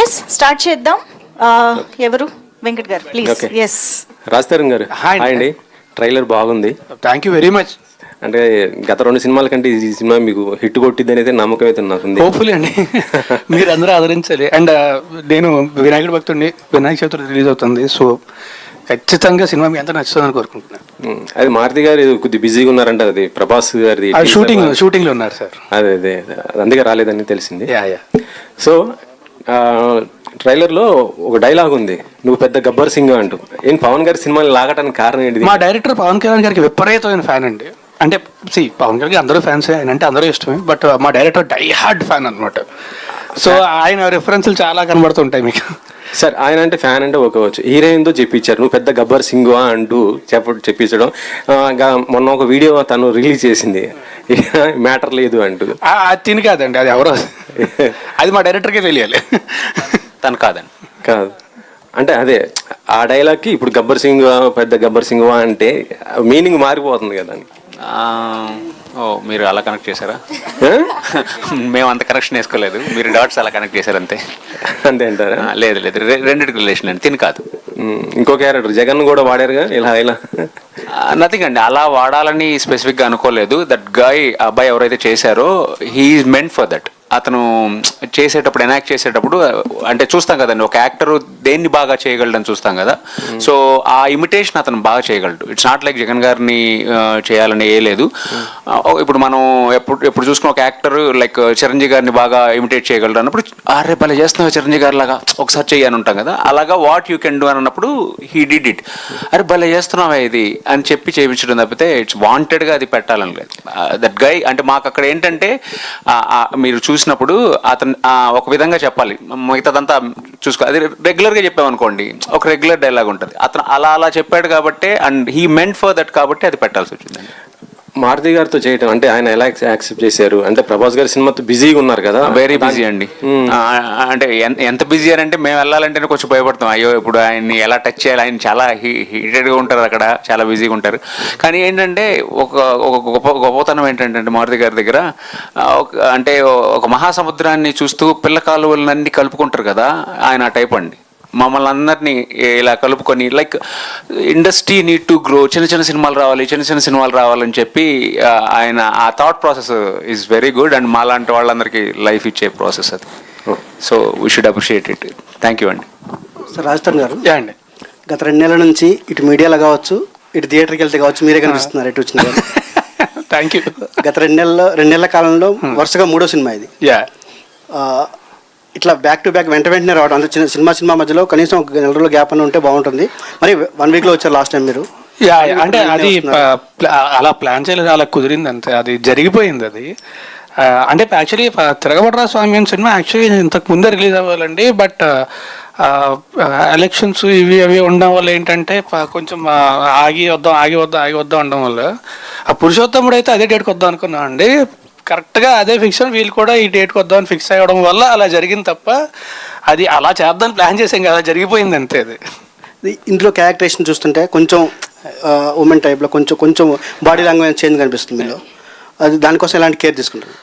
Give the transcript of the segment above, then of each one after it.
Yes start చేద్దాం. ఎవరు? వెంకట్ గారు ప్లీజ్. ఎస్ రాజతరుణ్ గారు హాయ్ అండి. ట్రైలర్ బాగుంది. Thank you very much. అంటే గత 2 సినిమాల కంటే ఈ సినిమా మీకు హిట్ కొట్టిద్ది అనేది నమ్మకం అయితే నాకుంది. హోప్ఫుల్లీ అండి, మీరు అందరూ ఆదరించాలి. అండ్ నేను వినాయకుడి భక్తుడిని, వినాయక చవితి రిలీజ్ అవుతుంది, సో ఖచ్చితంగా సినిమా మీ ఎంత నచ్చుతుందని కోరుకుంటున్నాను. అది మారుతి గారు కొద్దిగా బిజీగా ఉన్నారంట, అది ప్రభాస్ గారిది షూటింగ్లో ఉన్నారు సార్. అదే అందుకే రాలేదని తెలిసింది. యా. సో ట్రైలర్లో ఒక డైలాగ్ ఉంది, నువ్వు పెద్ద గబ్బర్ సింగ్ అంటూ. ఏం పవన్ గారి సినిమాని లాగటానికి కారణం ఏంటి? మా డైరెక్టర్ పవన్ కళ్యాణ్ గారికి విపరీతమైన ఫ్యాన్ అండి. అంటే పవన్ కళ్యాణ్ అందరూ ఫ్యాన్స్, ఆయన అంటే అందరూ ఇష్టమే, బట్ మా డైరెక్టర్ డై హార్డ్ ఫ్యాన్ అనమాట. సో ఆయన రెఫరెన్స్లు చాలా కనబడుతుంటాయి మీకు. సార్ ఆయన అంటే ఫ్యాన్ అంటే ఒక్కవచ్చు, హీరోయిన్తో చెప్పించారు నువ్వు పెద్ద గబ్బర్ సింగ్ అంటూ చెప్పించడం. మొన్న ఒక వీడియో తను రిలీజ్ చేసింది, మ్యాటర్ లేదు అంటూ. అది తిని కాదండి, అది ఎవరో అది మా డైరెక్టర్కే తెలియాలి, తను కాదండి. కాదు అంటే అదే ఆ డైలాగ్కి ఇప్పుడు గబ్బర్ సింగ్ పెద్ద గబ్బర్ సింగ్ అంటే మీనింగ్ మారిపోతుంది కదా. ఓ మీరు అలా కనెక్ట్ చేశారా? మేము అంత కనెక్షన్ వేసుకోలేదు, మీరు డాట్స్ అలా కనెక్ట్ చేశారు అంతే. అంతే అంటారా? లేదు రెండింటికి రిలేషన్ అండి, తిని కాదు. ఇంకో క్యారెక్టర్ జగన్ కూడా వాడారుగా ఇలా నథింగ్ అండి, అలా వాడాలని స్పెసిఫిక్గా అనుకోలేదు. దట్ గాయ్ అబ్బాయి ఎవరైతే చేశారో he is meant for that. అతను చేసేటప్పుడు ఎనాక్ట్ చేసేటప్పుడు అంటే చూస్తాం కదండి, ఒక యాక్టర్ దేన్ని బాగా చేయగలడని చూస్తాం కదా. సో ఆ ఇమిటేషన్ అతను బాగా చేయగలడు. ఇట్స్ నాట్ లైక్ జగన్ గారిని చేయాలని ఏ లేదు. ఇప్పుడు మనం ఎప్పుడు చూసుకున్న ఒక యాక్టర్ లైక్ చిరంజీవి గారిని బాగా ఇమిటేట్ చేయగలడు అన్నప్పుడు అరే భలే చేస్తున్నావు చిరంజీవి గారి లాగా ఒకసారి చేయని ఉంటాం కదా. అలాగా వాట్ యూ కెన్ డూ అని అన్నప్పుడు హీ డిడ్ ఇట్. అరే భలే చేస్తున్నావా ఇది అని చెప్పి చేయించడం తప్పితే ఇట్స్ వాంటెడ్గా అది పెట్టాలని లేదు. దట్ గై అంటే మాకు అక్కడ ఏంటంటే మీరు చూసినప్పుడు అతను ఒక విధంగా చెప్పాలి, మిగతాదంతా చూసుకో. అది రెగ్యులర్గా చెప్పామనుకోండి ఒక రెగ్యులర్ డైలాగ్ ఉంటుంది. అతను అలా చెప్పాడు కాబట్టి and he meant for that కాబట్టి అది పెట్టాల్సి వచ్చిందండి. మారుతి గారితో చేయటం అంటే ఆయన ఎలా యాక్సెప్ట్ చేశారు? అంటే ప్రభాస్ గారి సినిమాతో బిజీగా ఉన్నారు కదా. వెరీ బిజీ అండి. అంటే ఎంత బిజీ అని అంటే మేము వెళ్ళాలంటేనే కొంచెం భయపడతాం, అయ్యో ఇప్పుడు ఆయన్ని ఎలా టచ్ చేయాలి, ఆయన చాలా హీటెడ్గా ఉంటారు అక్కడ, చాలా బిజీగా ఉంటారు. కానీ ఏంటంటే ఒక గొప్పతనం ఏంటంటే మారుతి గారి దగ్గర అంటే ఒక మహాసముద్రాన్ని చూస్తూ పిల్ల కాలువలన్నీ కలుపుకుంటారు కదా, ఆయన ఆ టైప్ అండి. మమ్మల్ని అందరినీ ఇలా కలుపుకొని like industry need to grow, చిన్న సినిమాలు రావాలని చెప్పి ఆయన ఆ thought process is very good. And మాలాంటి వాళ్ళందరికీ లైఫ్ ఇచ్చే ప్రాసెస్ అది. So we should appreciate it. Thank you అండి. సార్ రాజస్థాన్ గారు, అండి గత 2 నెలల నుంచి ఇటు మీడియాలో కావచ్చు, ఇటు థియేటర్కి వెళ్తే కావచ్చు, మీరే కనిపిస్తున్నారు ఎటు వచ్చిన. Thank you. గత 2 నెలల కాలంలో వరుసగా 3వ సినిమా ఇది. ఇట్లా బ్యాక్ టు బ్యాక్ వెంటనే రావడం, అంటే సినిమా మధ్యలో కనీసం ఒక 4 రోజుల గ్యాప్ అని ఉంటే బాగుంటుంది. మరి 1 వీక్లో వచ్చారు లాస్ట్ టైం మీరు. అంటే అది అలా ప్లాన్ చేయలేదు, అలా కుదిరింది అంతే, అది జరిగిపోయింది అది. అంటే యాక్చువల్లీ తిరగబడరా స్వామి అని సినిమా యాక్చువల్లీ ఇంతకు ముందే రిలీజ్ అవ్వాలండి, బట్ ఎలక్షన్స్ అవి ఉండడం వల్ల ఏంటంటే కొంచెం ఆగి వద్దాం అనడం వల్ల ఆ పురుషోత్తముడు అయితే అదే డేట్కి వద్దాం అనుకున్నాం అండి. కరెక్ట్గా అదే ఫిక్షన్, వీళ్ళు కూడా ఈ డేట్కి వద్దామని ఫిక్స్ అవ్వడం వల్ల అలా జరిగింది తప్ప అది అలా చేద్దామని ప్లాన్ చేసాం కదా, జరిగిపోయింది అంతే. అది ఇందులో క్యారెక్టరేషన్ చూస్తుంటే కొంచెం ఉమెన్ టైప్లో కొంచెం బాడీ లాంగ్వేజ్ చేంజ్ కనిపిస్తుంది మీలో. అది దానికోసం ఎలాంటి కేర్ తీసుకుంటారు?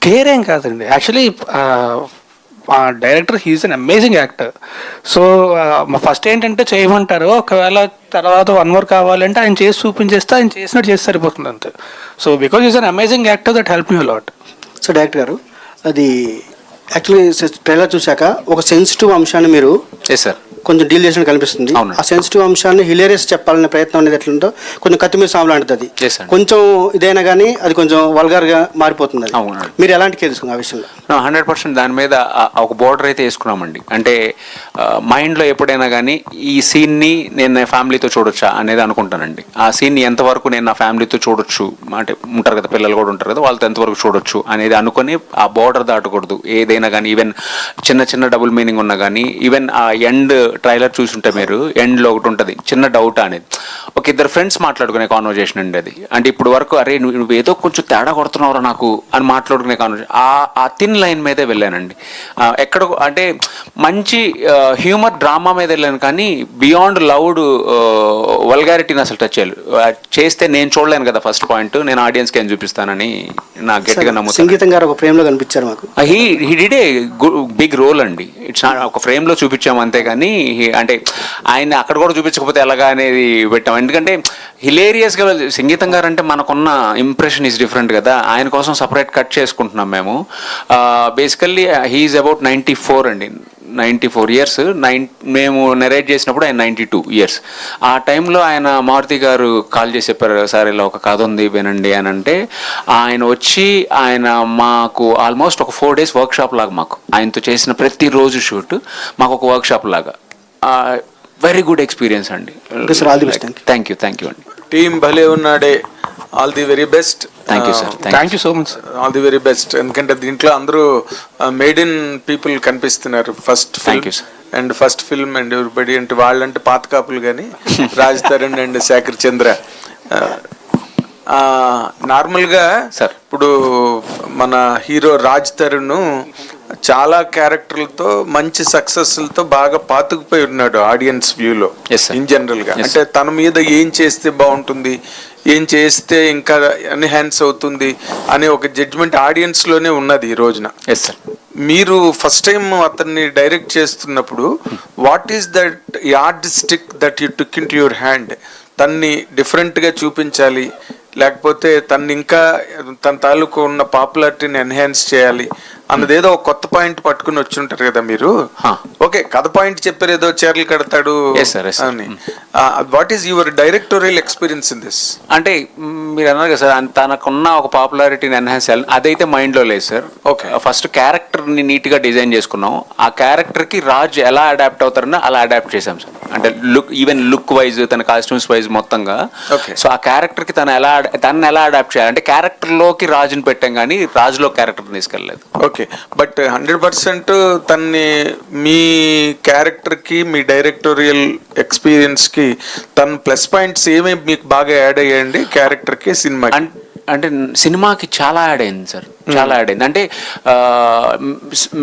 కేర్ ఏం కాదండి, యాక్చువల్లీ మా director he is an amazing actor. So first ఏంటంటే చేయమంటారు, ఒకవేళ తర్వాత 1 more కావాలంటే ఆయన చేసి చూపించేస్తే ఆయన చేసినట్టు చేసి సరిపోతుంది అంతే. So because is an amazing actor that help me lot. So director గారు, అది యాక్చువల్లీ ట్రైలర్ చూశాక ఒక సెన్సిటివ్ అంశాన్ని మీరు సార్ కొంచెం డీల్ చేసినట్టు కనిపిస్తుంది. ఆ సెన్సిటివ్ అంశాన్ని హిలేరియస్ చెప్పాలనే ప్రయత్నం అనేది ఎట్లుందో కొంచెం కత్తిమీద సాము లాంటిది. అది కొంచెం ఇదైనా కానీ అది కొంచెం వల్గర్గా మారిపోతుంది. మీరు ఎలాంటి కేర్ తీసుకున్నారు ఆ విషయంలో? 100% దాని మీద ఒక బోర్డర్ అయితే వేసుకున్నామండి. అంటే మైండ్లో ఎప్పుడైనా కానీ ఈ సీన్ని నేను నా ఫ్యామిలీతో చూడొచ్చా అనేది అనుకుంటానండి. ఆ సీన్ని ఎంతవరకు నేను నా ఫ్యామిలీతో చూడొచ్చు, అంటే ఉంటారు కదా పిల్లలు కూడా ఉంటారు కదా, వాళ్ళతో ఎంతవరకు చూడొచ్చు అనేది అనుకుని ఆ బోర్డర్ దాటకూడదు. ఏదైనా అయినా కానీ, ఈవెన్ చిన్న చిన్న డబుల్ మీనింగ్ ఉన్నా కానీ, ఈవెన్ ఆ ఎండ్ ట్రైలర్ చూసుంటే మీరు ఎండ్లో ఒకటి ఉంటుంది చిన్న డౌట్ అనేది, ఒక ఇద్దరు ఫ్రెండ్స్ మాట్లాడుకునే కాన్వర్జేషన్ అండి అది. అంటే ఇప్పుడు వరకు అరే నువ్వు ఏదో కొంచెం తేడా కొడుతున్నావురా నాకు అని మాట్లాడుకునే కాన్వర్జేషన్, ఆ థిన్ లైన్ మీదే వెళ్ళానండి. ఎక్కడ అంటే మంచి హ్యూమర్ డ్రామా మీద వెళ్ళాను కానీ బియాండ్ లౌడ్ వల్గారిటీని అసలు టచ్ చేస్తే నేను చూడలేను కదా. ఫస్ట్ పాయింట్, నేను ఆడియన్స్కి ఏం చూపిస్తానని నాకు గట్టిగా నమ్ముతాను. సంగీతం గారు ఒక ఫ్రేమ్లో కనిపించారు మాకు. He did a big role అండి. ఇట్స్ ఒక ఫ్రేమ్లో చూపించాము అంతేగాని అంటే ఆయన అక్కడ కూడా చూపించకపోతే ఎలాగా అనేది పెట్టాం. ఎందుకంటే హిలేరియస్గా సంగీతం గారు అంటే మనకున్న ఇంప్రెషన్ ఈజ్ డిఫరెంట్ కదా, ఆయన కోసం సపరేట్ కట్ చేసుకుంటున్నాం మేము. బేసికల్లీ హీఈస్ అబౌట్ 94 అండి, 94 years. మేము నెరేట్ చేసినప్పుడు ఆయన 92 years. ఆ టైంలో ఆయన మారుతి గారు కాల్ చేసి చెప్పారు, సార్ ఇలా ఒక కథ ఉంది వినండి అని అంటే, ఆయన వచ్చి ఆయన మాకు ఆల్మోస్ట్ ఒక 4 days వర్క్షాప్ లాగా, మాకు ఆయనతో చేసిన ప్రతిరోజు షూట్ మాకు ఒక వర్క్షాప్ లాగా. వెరీ గుడ్ ఎక్స్పీరియన్స్ అండి. థ్యాంక్ యూ అండి. టీమ్ భలే ఉన్నాడే, all the very best. Thank you sir, thank you so much, all the very best. ఎందుకంటే దీంట్లో అందరూ మేడ్ ఇన్ పీపుల్ కనిపిస్తున్నారు. ఫస్ట్ ఫిల్మ్ అండ్ ఎవరిబడి అంటే వాళ్ళంటే పాత కాపులు కానీ రాజ్ తరుణ్ అండ్ శేఖర్ చంద్ర. నార్మల్గా సార్ ఇప్పుడు మన హీరో రాజ్ తరుణ్ చాలా క్యారెక్టర్లతో మంచి సక్సెస్లతో బాగా పాతుకుపోయి ఉన్నాడు ఆడియన్స్ వ్యూలో ఇన్ జనరల్ గా. అంటే తన మీద ఏం చేస్తే బాగుంటుంది, ఏం చేస్తే ఇంకా ఎన్హాన్స్ అవుతుంది అనే ఒక జడ్జ్మెంట్ ఆడియన్స్ లోనే ఉన్నది ఈ రోజున. మీరు ఫస్ట్ టైం అతన్ని డైరెక్ట్ చేస్తున్నప్పుడు what is that artistic that you took in to your hand? తన్ని డిఫరెంట్గా చూపించాలి, లేకపోతే తను ఇంకా తన తాలూకు ఉన్న పాపులారిటీని ఎన్హాన్స్ చేయాలి అన్నది ఏదో ఒక కొత్త పాయింట్ పట్టుకుని వచ్చి ఉంటారు కదా మీరు. ఓకే, కథ పాయింట్ చెప్పారు, ఏదో చీరలు కడతాడు అని. What is your directorial experience in this? అంటే మీరు అన్నారు కదా సార్, తనకున్న ఒక పాపులారిటీని ఎన్హాన్స్ చేయాలి, అదైతే మైండ్లో లేదు సార్. ఓకే, ఫస్ట్ క్యారెక్టర్ని నీట్గా డిజైన్ చేసుకున్నాం. ఆ క్యారెక్టర్కి రాజ్ ఎలా అడాప్ట్ అవుతారని అలా అడాప్ట్ చేసాం సార్. అంటే ఈవెన్ లుక్ వైజ్, తన కాస్ట్యూమ్స్ వైజ్ మొత్తంగా. సో ఆ క్యారెక్టర్కి తను ఎలా అడాప్ట్ చేయాలి అంటే క్యారెక్టర్లోకి రాజుని పెట్టాం కానీ రాజులో క్యారెక్టర్ తీసుకెళ్ళలేదు. ఓకే, బట్ 100% తన్ని మీ క్యారెక్టర్కి, మీ డైరెక్టోరియల్ ఎక్స్పీరియన్స్కి తన ప్లస్ పాయింట్స్ ఏమేమి మీకు బాగా యాడ్ అయ్యాయండి క్యారెక్టర్కి, సినిమా? అంటే సినిమాకి చాలా యాడ్ అయింది సార్, చాలా యాడ్ అయింది. అంటే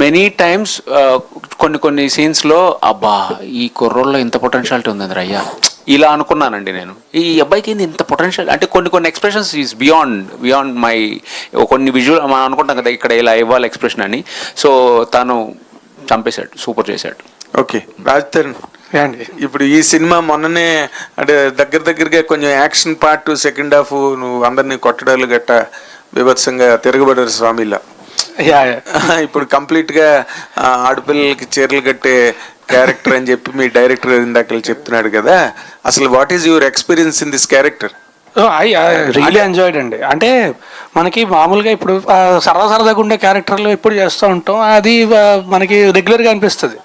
మెనీ టైమ్స్ కొన్ని సీన్స్లో అబ్బా ఈ కుర్రోల్లో ఇంత పొటెన్షియాలిటీ ఉంది అయ్యా ఇలా అనుకున్నానండి నేను. ఈ అబ్బాయికి ఏంది ఇంత పొటెన్షియల్ అంటే కొన్ని ఎక్స్ప్రెషన్స్ ఈజ్ బియాండ్ మై కొన్ని విజువల్ మనం అనుకుంటాం కదా ఇక్కడ ఇలా ఇవ్వాలి ఎక్స్ప్రెషన్ అని. సో తను చంపేశాడు, సూపర్ చేశాడు. ఓకే, రాజ్ తరుణ్ ఇప్పుడు ఈ సినిమా మొన్ననే అంటే దగ్గరగా కొంచెం యాక్షన్ పార్ట్ సెకండ్ హాఫ్ నువ్వు అందరినీ కొట్టడాలు గట్ట విభత్సంగా తిరగబడారు స్వామిలా. ఇప్పుడు కంప్లీట్ గా ఆడపిల్లలకి చీరలు కట్టే క్యారెక్టర్ అని చెప్పి మీ డైరెక్టర్ ఇందాక చెప్తున్నాడు కదా, అసలు what is your experience in this character? I really enjoyed అండి. అంటే మనకి మామూలుగా ఇప్పుడు సరదాగా ఉండే క్యారెక్టర్లు ఎప్పుడు చేస్తూ ఉంటాం, అది మనకి రెగ్యులర్గా అనిపిస్తుంది.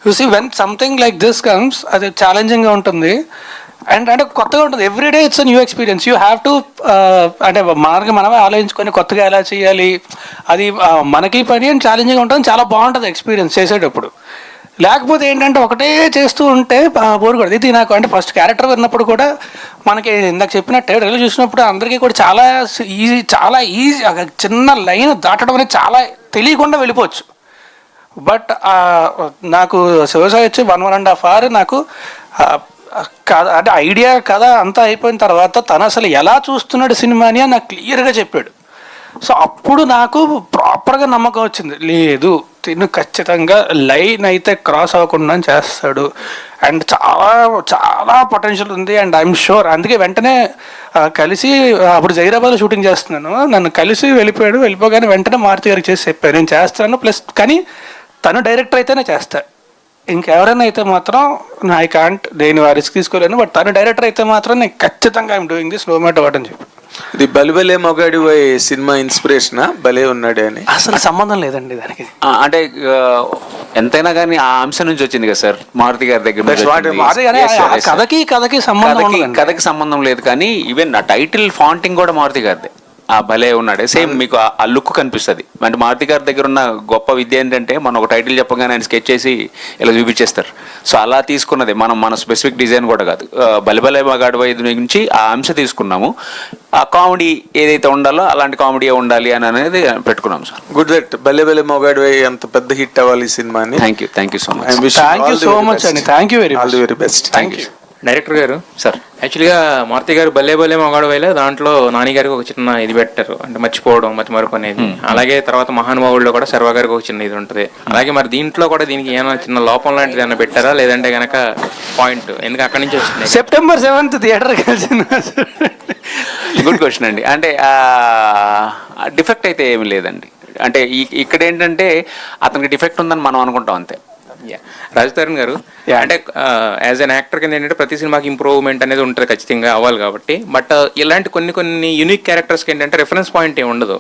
You see when something like this comes, అది ఛాలెంజింగ్గా ఉంటుంది అండ్ అంటే కొత్తగా ఉంటుంది. Everyday it's a new experience. You have to అంటే మనమే ఆలోచించుకొని కొత్తగా ఎలా చేయాలి, అది మనకి పని అని ఛాలెంజింగ్గా ఉంటుంది. చాలా బాగుంటుంది ఎక్స్పీరియన్స్ చేసేటప్పుడు. లేకపోతే ఏంటంటే ఒకటే చేస్తూ ఉంటే బోర్ కొడుతుంది. ఇది నాకు అంటే ఫస్ట్ క్యారెక్టర్ విన్నప్పుడు కూడా మనకి ఇందాక చెప్పినట్టే రైలు చూసినప్పుడు అందరికీ కూడా చాలా ఈజీ చిన్న లైన్ దాటడం అనేది చాలా తెలియకుండా వెళ్ళిపోవచ్చు. బట్ నాకు శివసాయి వచ్చి 1.5 hour నాకు అంటే ఐడియా కథ అంతా అయిపోయిన తర్వాత తను అసలు ఎలా చూస్తున్నాడు సినిమాని అని నాకు క్లియర్గా చెప్పాడు. సో అప్పుడు నాకు ప్రాపర్గా నమ్మకం వచ్చింది, లేదు తిను ఖచ్చితంగా లైన్ అయితే క్రాస్ అవ్వకుండా చేస్తాడు అండ్ చాలా చాలా పొటెన్షియల్ ఉంది అండ్ ఐఎమ్ షూర్. అందుకే వెంటనే కలిసి అప్పుడు జైరాబాద్లో షూటింగ్ చేస్తున్నాను, నన్ను కలిసి వెళ్ళిపోగానే వెంటనే మారుతి గారికి చేసి చెప్పాను నేను చేస్తాను, ప్లస్ కానీ తను డైరెక్టర్ అయితేనే చేస్తాడు, ఇంకెవరైనా అయితే మాత్రం ఐ కాంట్, నేను రిస్క్ తీసుకోలేను, బట్ తను డైరెక్టర్ అయితే మాత్రం నేను ఖచ్చితంగా I'm doing this no matter what అని చెప్పి. ఇది బలిబలే మొగాడి సినిమా ఇన్స్పిరేషనా భలే ఉన్నాడే అని? అసలు సంబంధం లేదండి దానికి. అంటే ఎంతైనా కానీ ఆ అంశం నుంచి వచ్చింది కదా సార్ మారుతి గారి దగ్గర. కథకి సంబంధం లేదు కానీ ఈవెన్ ఆ టైటిల్ ఫాంటింగ్ కూడా మారుతి గారిదే. భలే ఉన్నాడు సేమ్ మీకు ఆ లుక్ కనిపిస్తుంది. అంటే మారుతి గారి దగ్గర ఉన్న గొప్ప విద్య ఏంటంటే మనం ఒక టైటిల్ చెప్పగానే ఆయన స్కెచ్ చేసి ఇలా చూపించేస్తారు. సో అలా తీసుకున్నది మన స్పెసిఫిక్ డిజైన్ కూడా కాదు. బలెబలే మగాడు వైద్యు నుంచి ఆ అంశ తీసుకున్నాము. ఆ కామెడీ ఏదైతే ఉండాలో అలాంటి కామెడీ ఉండాలి అని అనేది పెట్టుకున్నాం సార్. గుడ్ దట్ బలే బలే మొగాడు అంత పెద్ద హిట్ అవ్వాలి ఈ సినిమాని. Thank you so much. Thank you so much అండి. Thank you very best. Thank you. Director గారు సార్ యాక్చువల్గా మారుతి గారు భలే భలే మగాడు వేలే దాంట్లో నాని గారికి ఒక చిన్న ఇది పెట్టారు, అంటే మర్చిపోవడం మరపు అనేది. అలాగే తర్వాత మహానుభావుల్లో కూడా సర్వ గారికి ఒక చిన్న ఇది ఉంటుంది. అలాగే మరి దీంట్లో కూడా దీనికి ఏమైనా చిన్న లోపం లాంటిది ఏమైనా పెట్టారా, లేదంటే గనక పాయింట్ ఎందుకు అక్కడి నుంచి వచ్చింది? September 7th థియేటర్ కలిసిన గుడ్ క్వశ్చన్ అండి. అంటే డిఫెక్ట్ అయితే ఏమి లేదండి. అంటే ఇక్కడ ఏంటంటే అతనికి డిఫెక్ట్ ఉందని మనం అనుకుంటాం అంతే. రాజ్ తరుణ్ గారు అంటే యాజ్ అన్ యాక్టర్ కింద ఏంటంటే ప్రతి సినిమాకి ఇంప్రూవ్మెంట్ అనేది ఉంటుంది, ఖచ్చితంగా అవ్వాలి కాబట్టి. బట్ ఇలాంటి కొన్ని యూనిక్ క్యారెక్టర్స్కి ఏంటంటే రెఫరెన్స్ పాయింట్ ఏమి ఉండదు.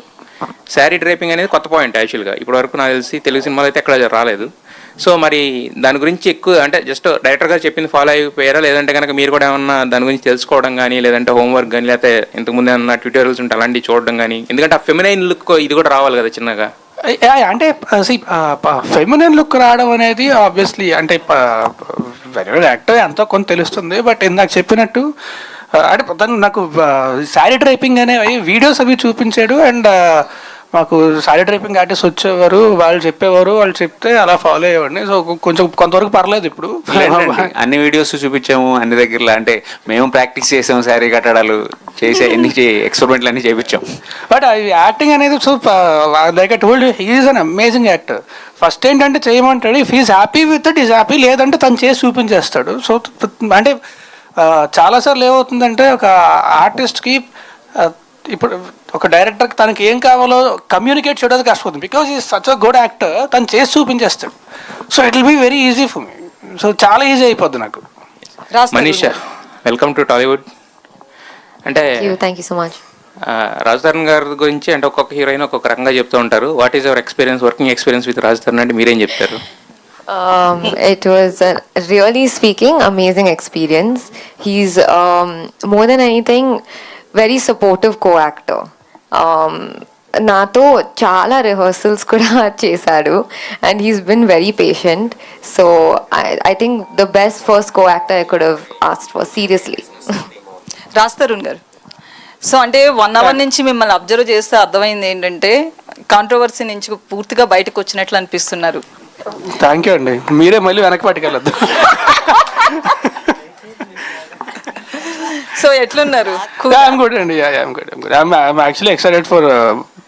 శారీ డ్రైపింగ్ అనేది కొత్త పాయింట్ యాక్చువల్గా. ఇప్పటి వరకు నాకు తెలిసి తెలుగు సినిమాలో అయితే ఎక్కడ రాలేదు. సో మరి దాని గురించి ఎక్కువ అంటే జస్ట్ డైరెక్టర్ గారు చెప్పింది ఫాలో అయిపోయారా, లేదంటే కనుక మీరు కూడా ఏమన్నా దాని గురించి తెలుసుకోవడం కానీ, లేదంటే హోంవర్క్ కానీ, లేకపోతే ఇంతకుముందు ఏమన్నా ట్యూటోరియల్స్ ఉంటే అలాంటివి చూడడం కానీ? ఎందుకంటే ఆ ఫెమినైన్ లుక్ ఇది కూడా రావాలి కదా చిన్నగా. అంటే ఫెమినిన్ లుక్ రావడం అనేది ఆబ్వియస్లీ అంటే వెరీ యాక్టర్ ఎంతో కొంత తెలుస్తుంది. బట్ ఇందాక చెప్పినట్టు అంటే తను నాకు శారీ డ్రైపింగ్ అనేవి వీడియోస్ అవి చూపించాడు. అండ్ మాకు శారీ డ్రైపింగ్ ఆర్టిస్ట్ వచ్చేవారు, వాళ్ళు చెప్పేవారు, వాళ్ళు చెప్తే అలా ఫాలో అయ్యేవాడిని. సో కొంచెం కొంతవరకు పర్లేదు. ఇప్పుడు అన్ని వీడియోస్ చూపించాము అన్ని దగ్గరలో. అంటే మేము ప్రాక్టీస్ చేసాము శారీ కట్టడాలు చేసే ఎన్ని ఎక్స్పెరిమెంట్లు అన్ని చేయించాం. బట్ యాక్టింగ్ అనేది so like I told he is an amazing actor. First ఏంటంటే చేయమంటాడు, if is happy with it is happy, లేదంటే తను చేసి చూపించేస్తాడు. సో అంటే చాలాసార్లు ఏమవుతుందంటే ఒక ఆర్టిస్ట్కి ఇప్పుడు ఒక డైరెక్టర్కి తనకి ఏం కావాలో కమ్యూనికేట్ చేయడానికి కష్టపోతుంది. Because is such a good actor, తను చేసి చూపించేస్తాడు. So it will be very easy for me. So చాలా ఈజీ అయిపోద్ది నాకు. Manisha, welcome to Tollywood. అంటే thank you so much. Raj Tarun గారి గురించి అంటే ఒక్కొక్క హీరోయిన్ ఒక్కొక్క రకంగా చెప్తూ ఉంటారు. What is your experience, working experience with Raj Tarun అంటే మీరేం చెప్తారు? It was really speaking amazing experience. He's more than anything very supportive co-actor. నాతో చాలా రిహర్సల్స్ కూడా చేశాడు and he's been very patient. So I think the best first co-actor I could have asked for seriously. Raj Tarun గారు, so అంటే 1 hour నుంచి మిమ్మల్ని observe చేస్తే అర్థమైంది ఏంటంటే కాంట్రవర్సీ నుంచి పూర్తిగా బయటకు వచ్చినట్లు అనిపిస్తున్నారు. థ్యాంక్ యూ అండి. మీరే మళ్ళీ వెనక్కి పట్టుకెళ్ళద్దు. సో ఎట్లున్నారు? I'm good అండి. I'm good. I'm actually excited for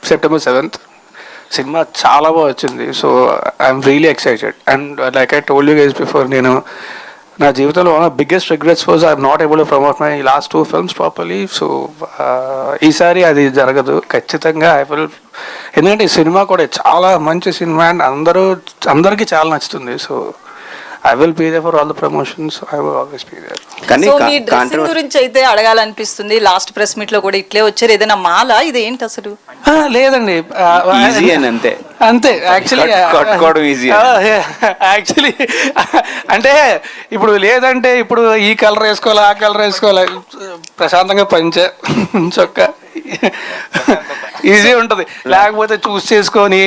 September 7th. Cinema చాలా బాగా వచ్చింది. So I'm really excited. And like I told you guys before, నేను నా జీవితంలో one of biggest regrets was I'm not able to promote my last 2 films properly. So ఈసారి అది జరగదు ఖచ్చితంగా. ఐ విల్, ఎందుకంటే ఈ సినిమా కూడా చాలా మంచి సినిమా అండ్ అందరికీ చాలా నచ్చుతుంది. So I will be there for all the promotions. I will always be there. So me dressing గురించి అయితే అడగాలనిపిస్తుంది. లాస్ట్ ప్రెస్ మీట్ లో కూడా ఇట్లే వచ్చారు. ఏదైనా మాల ఇది ఏంటి అసలు? లేదండి, అంతే యాక్చువల్లీ. అంటే ఇప్పుడు లేదంటే ఇప్పుడు ఈ కలర్ వేసుకోవాలి, ఆ కలర్ వేసుకోవాలి, ప్రశాంతంగా పంచే చొక్కా ఈజీ ఉంటుంది. లేకపోతే చూస్ చేసుకొని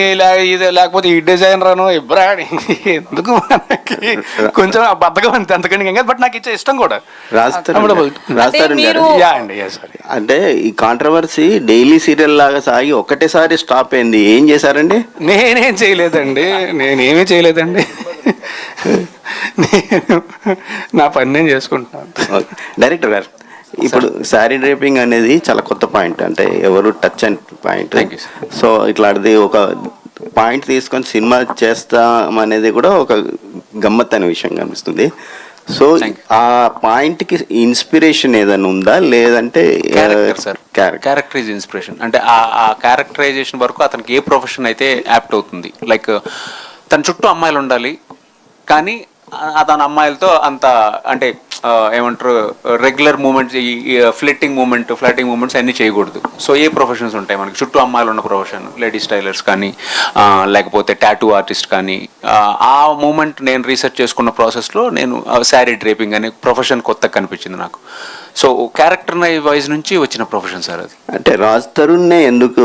లేకపోతే ఈ డిజైనర్ అను ఇబ్రాని ఎందుకు మనకి కొంచెం బద్దగా ఉంది అంతకంటే ఇంకా. బట్ నాకు ఇచ్చే ఇష్టం కూడా. అంటే ఈ కాంట్రవర్సీ డైలీ సీరియల్ లాగా సాగి ఒకటేసారి స్టాప్ అయింది, ఏం చేశారండి? నేనేమీ చేయలేదండి. నేను నా పని నేను చేసుకుంటున్నాను. డైరెక్టర్ గారు, ఇప్పుడు శారీ డ్రేపింగ్ అనేది చాలా కొత్త పాయింట్, అంటే ఎవరు టచ్ అండ్ పాయింట్. సో ఇట్లాంటిది ఒక పాయింట్ తీసుకొని సినిమా చేస్తాం అనేది కూడా ఒక గమ్మత్ అనే విషయం కనిపిస్తుంది. సో ఆ పాయింట్ కి ఇన్స్పిరేషన్ ఏదైనా ఉందా, లేదంటే క్యారెక్టర్ ఈజ్ ఇన్స్పిరేషన్. అంటే ఆ క్యారెక్టరైజేషన్ వరకు అతనికి ఏ ప్రొఫెషన్ అయితే యాప్ట్ అవుతుంది. లైక్ తన చుట్టూ అమ్మాయిలు ఉండాలి, కానీ తన అమ్మాయిలతో అంత అంటే ఏమంటారు రెగ్యులర్ మూమెంట్స్, ఈ ఫ్లటింగ్ మూమెంట్స్ అన్నీ చేయకూడదు. సో ఏ ప్రొఫెషన్స్ ఉంటాయి మనకి చుట్టూ అమ్మాయిలు ఉన్న ప్రొఫెషన్, లేడీస్ టైలర్స్ కానీ లేకపోతే టాటూ ఆర్టిస్ట్ కానీ. ఆ మూమెంట్ నేను రీసెర్చ్ చేసుకున్న ప్రాసెస్లో నేను శారీ డ్రేపింగ్ అనే ప్రొఫెషన్ కొత్తగా కనిపించింది నాకు. సో క్యారెక్టర్ వైజ్ నుంచి వచ్చిన ప్రొఫెషన్ సార్ అది. అంటే రాజ్ తరుణ్నే ఎందుకు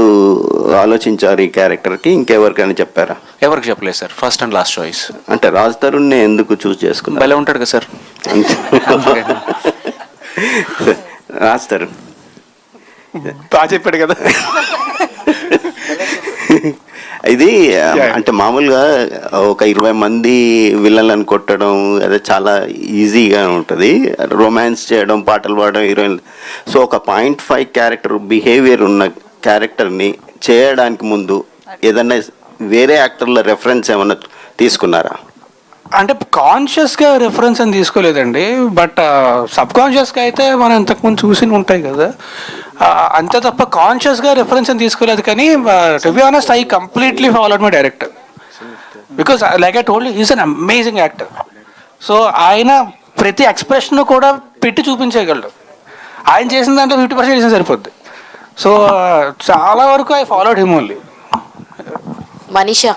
ఆలోచించారు ఈ క్యారెక్టర్కి, ఇంకెవరికైనా చెప్పారా? ఎవరికి చెప్పలేదు sir, first and last choice. అంటే రాజ్ తరుణ్నే ఎందుకు చూస్ చేసుకున్నారు? భలే ఉంటాడు కదా సార్. రాజ్ తరుణ్ బాగా చెప్పాడు కదా. ఇది అంటే మామూలుగా ఒక 20 మంది విలన్లను కొట్టడం అదే చాలా ఈజీగా ఉంటుంది, రొమాన్స్ చేయడం, పాటలు పాడడం, హీరోయిన్. సో ఒక 0.5 క్యారెక్టర్ బిహేవియర్ ఉన్న క్యారెక్టర్ని చేయడానికి ముందు ఏదన్నా వేరే యాక్టర్ల రెఫరెన్స్ ఏమన్నా తీసుకున్నారా? అంటే కాన్షియస్గా రెఫరెన్స్ అని తీసుకోలేదండి, బట్ సబ్ కాన్షియస్గా అయితే మనం ఇంతకుముందు చూసి ఉంటాయి కదా, అంతే తప్ప కాన్షియస్గా రెఫరెన్స్ అని తీసుకోలేదు. కానీ to be honest I completely followed my director because like I told he's an amazing actor. So ఆయన ప్రతి ఎక్స్ప్రెషన్ కూడా పెట్టి చూపించగలడు. ఆయన చేసిన దాంట్లో 50% చేసిన సరిపోద్ది. సో చాలా వరకు I followed him only. Manisha.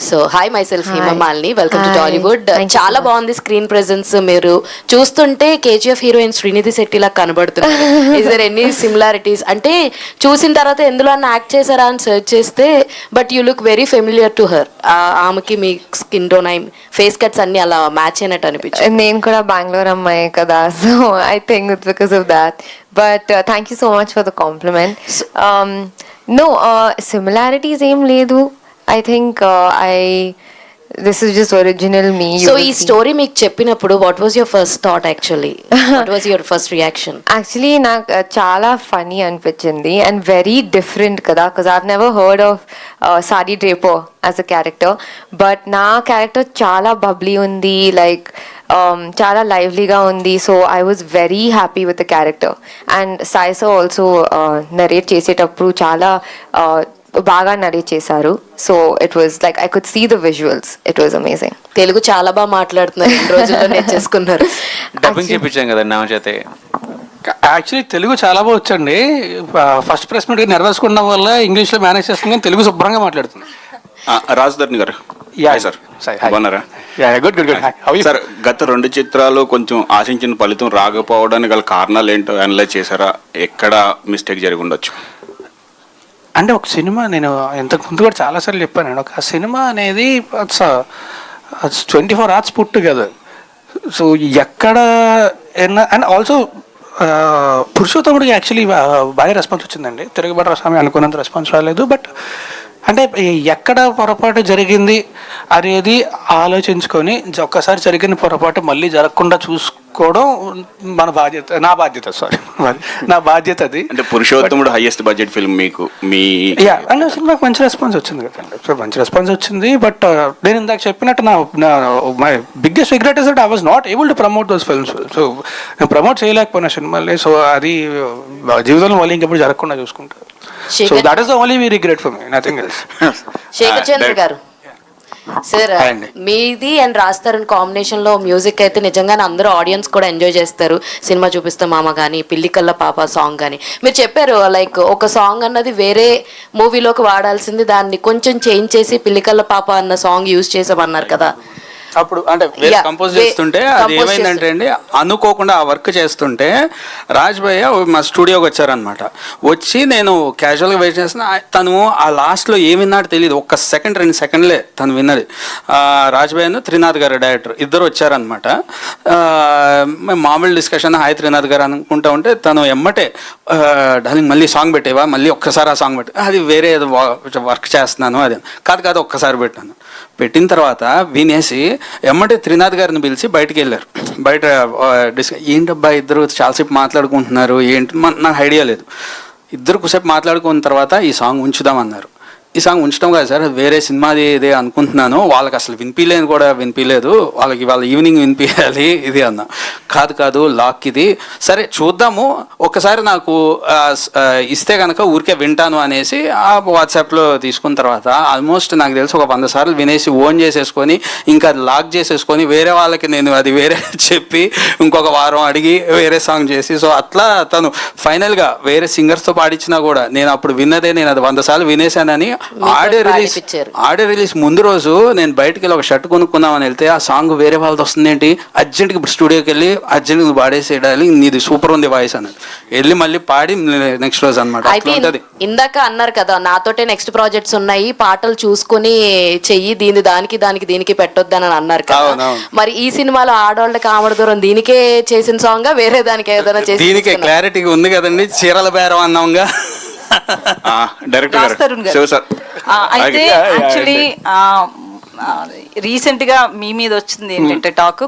So hi myself Himamalini, welcome to Hi. Tollywood. Thank you చాలా so much. బాగుంది స్క్రీన్ ప్రెజెన్స్. మీరు చూస్తుంటే కేజీఎఫ్ హీరోయిన్ శ్రీనిధి శెట్టిలా కనబడుతుంది. Is there any similarities? అంటే చూసిన తర్వాత ఎందులో అన్న యాక్ట్ చేశారా అని సెర్చ్ చేస్తే but you look very familiar to her. ఆమెకి మీ స్కిన్ టోన్, ఫేస్ కట్స్ అన్ని అలా మ్యాచ్ అయినట్టు అనిపించింది. నేను కూడా బెంగళూరు అమ్మాయి కదా, so I think it's because of that. But thank you so much for the compliment. No similarities ఏం లేదు. I think this is just original me. So ఈ స్టోరీ మీకు చెప్పినప్పుడు what was your first thought actually? What was your first reaction? Actually నాకు చాలా funny అనిపించింది and very different కదా, because I've never heard of sari draper as a character. But నా character చాలా బబ్లీ ఉంది, లైక్ చాలా లైవ్లీగా ఉంది. So I was very happy with the character. And సాయిసో ఆల్సో నరేట్ చేసేటప్పుడు చాలా బాగా నరేట్ చేశారు. So it was like I could see the visuals. It was amazing. Telugu చాలా బాగా మాట్లాడుతున్నారు, ఈ రోజుల్లో నేర్చేసుకున్నారు. డబ్బింగ్ చేయించాం కదా నా చేతే. యాక్చువల్లీ తెలుగు చాలా బాగా వచ్చండి. ఫస్ట్ ప్రెస్ మీట్ నర్వస్ ఉండడం వల్ల ఇంగ్లీష్లో మేనేజ్ చేస్తుంది, కానీ తెలుగు శుభ్రంగా మాట్లాడుతుంది. రాజధర్ని గారు. సార్ బాగున్నారా? Good good good. సార్, గత 2 చిత్రాలు కొంచెం ఆశించిన ఫలితం రాకపోవడానికి గల కారణాలు ఏంటో అనలైజ్ చేశారా? ఎక్కడ మిస్టేక్ జరిగి ఉండొచ్చు? అంటే ఒక సినిమా, నేను ఇంతకు ముందు కూడా చాలాసార్లు చెప్పాను, ఒక సినిమా అనేది 24 hours పుట్ టుగెదర్. సో ఎక్కడ అండ్ ఆల్సో పురుషోత్తముడికి యాక్చువల్లీ బాగా రెస్పాన్స్ వచ్చిందండి. తిరుగుబాటు స్వామి అనుకున్నంత రెస్పాన్స్ రాలేదు. బట్ అంటే ఎక్కడ పొరపాటు జరిగింది అనేది ఆలోచించుకొని ఒక్కసారి జరిగిన పొరపాటు మళ్ళీ జరగకుండా చూసుకోవడం మన బాధ్యత, నా బాధ్యత. సారీ, నా బాధ్యత అది. అంటే పురుషోత్తముడు హైయెస్ట్ బడ్జెట్ ఫిల్మ్ మీకు మీ అండ్ సినిమాకి మంచి రెస్పాన్స్ వచ్చింది కదండి. సో మంచి రెస్పాన్స్ వచ్చింది. బట్ నేను ఇందాక చెప్పినట్టు నా my biggest regret is that I was not able to promote those films. So నేను ప్రమోట్ చేయలేకపోయినా సినిమాల్ని. సో అది జీవితంలో మళ్ళీ ఇంకెప్పుడు జరగకుండా చూసుకుంటారు. So that is the only వి regret for me, nothing else. Shekhar Chandra గారు సార్, మీది అండ్ రాజ్ తరుణ్ కాంబినేషన్ లో మ్యూజిక్ అయితే నిజంగానే అందరూ ఆడియన్స్ కూడా ఎంజాయ్ చేస్తారు. సినిమా చూపిస్తాం మామ కానీ, పిల్లికల్ల పాప సాంగ్ కానీ. మీరు చెప్పారు లైక్ ఒక సాంగ్ అన్నది వేరే మూవీలోకి వాడాల్సింది, దాన్ని కొంచెం చేంజ్ చేసి పిల్లికల్ల పాప అన్న సాంగ్ యూజ్ చేసామన్నారు కదా. అప్పుడు అంటే వేరే కంపోజ్ చేస్తుంటే అది ఏమైందంటే అండి, అనుకోకుండా ఆ వర్క్ చేస్తుంటే రాజ్ భయ్య మా స్టూడియోకి వచ్చారనమాట. వచ్చి నేను క్యాజువల్గా వెయిట్ చేస్తున్నా, తను ఆ లాస్ట్లో ఏమి విన్నాడో తెలియదు. 1 సెకండ్ 2 సెకండ్లే తను విన్నది. రాజ్ భయ్యను త్రినాథ్ గారు డైరెక్టర్ ఇద్దరు వచ్చారనమాట. మేము మామూలు డిస్కషన్ హాయ్ త్రినాథ్ గారు అనుకుంటా ఉంటే తను ఎమ్మటే డార్లింగ్ మళ్ళీ సాంగ్ పెట్టేవా, మళ్ళీ ఒక్కసారి ఆ సాంగ్ పెట్టే, అది వేరే ఏదో వర్క్ చేస్తున్నాను, అది కాదు ఒక్కసారి పెట్టాను. పెట్టిన తర్వాత వినేసి ఎమ్మటే త్రినాథ్ గారిని పిలిచి బయటికి వెళ్ళారు. బయట ఏంటబ్బా ఇద్దరు చాలాసేపు మాట్లాడుకుంటున్నారు ఏంటి, నాకు ఐడియా లేదు. ఇద్దరు కొద్దిసేపు మాట్లాడుకున్న తర్వాత ఈ సాంగ్ ఉంచుదామన్నారు. ఈ సాంగ్ ఉంచడం కాదు సార్, వేరే సినిమాది ఇదే అనుకుంటున్నాను, వాళ్ళకి అసలు వినిపించలేదు, వాళ్ళకి వాళ్ళ ఈవినింగ్ వినిపించాలి ఇది అన్న. కాదు లాక్ ఇది, సరే చూద్దాము ఒక్కసారి నాకు ఇస్తే కనుక ఊరికే వింటాను అనేసి ఆ వాట్సాప్లో తీసుకున్న తర్వాత ఆల్మోస్ట్ నాకు తెలిసి ఒక 100 సార్లు వినేసి ఓన్ చేసేసుకొని ఇంకా లాక్ చేసేసుకొని వేరే వాళ్ళకి నేను అది వేరే చెప్పి ఇంకొక వారం అడిగి వేరే సాంగ్ చేసి, సో అట్లా తను ఫైనల్గా వేరే సింగర్స్తో పాడించినా కూడా నేను అప్పుడు విన్నదే నేను అది 100 సార్లు వినేసానని. ఆడియో రిలీజ్ ముందు రోజు నేను బయటకు వెళ్ళి ఒక షర్ట్ కొనుక్కుందామని వెళ్తే ఆ సాంగ్ వేరే వాళ్ళది వస్తుంది ఏంటి, అర్జెంట్గా ఇప్పుడు స్టూడియోకి వెళ్ళి అర్జున్ నువ్వు పాడేసేయాలి, నీది సూపర్ ఉంది వాయిస్ అన్నది. వెళ్ళి మళ్ళీ పాడి నెక్స్ట్ రోజు అనమాట. అయితే ఇందాక అన్నారు కదా నాతోటే నెక్స్ట్ ప్రాజెక్ట్స్ ఉన్నాయి, పాటలు చూసుకుని చెయ్యి, దీనికి పెట్టొద్దని అన్నారు కదా. మరి ఈ సినిమాలో ఆడవాళ్ళ కామడి దూరం దీనికే చేసిన సాంగ్ వేరే దానికి ఏదైనా చేసి? దీనికే క్లారిటీగా ఉంది కదండి, చీరల బేరం అన్నాంగా. డైరెక్టర్ అయితే యాక్చువల్లీ రీసెంట్ గా మీ మీద వచ్చింది ఏంటంటే టాక్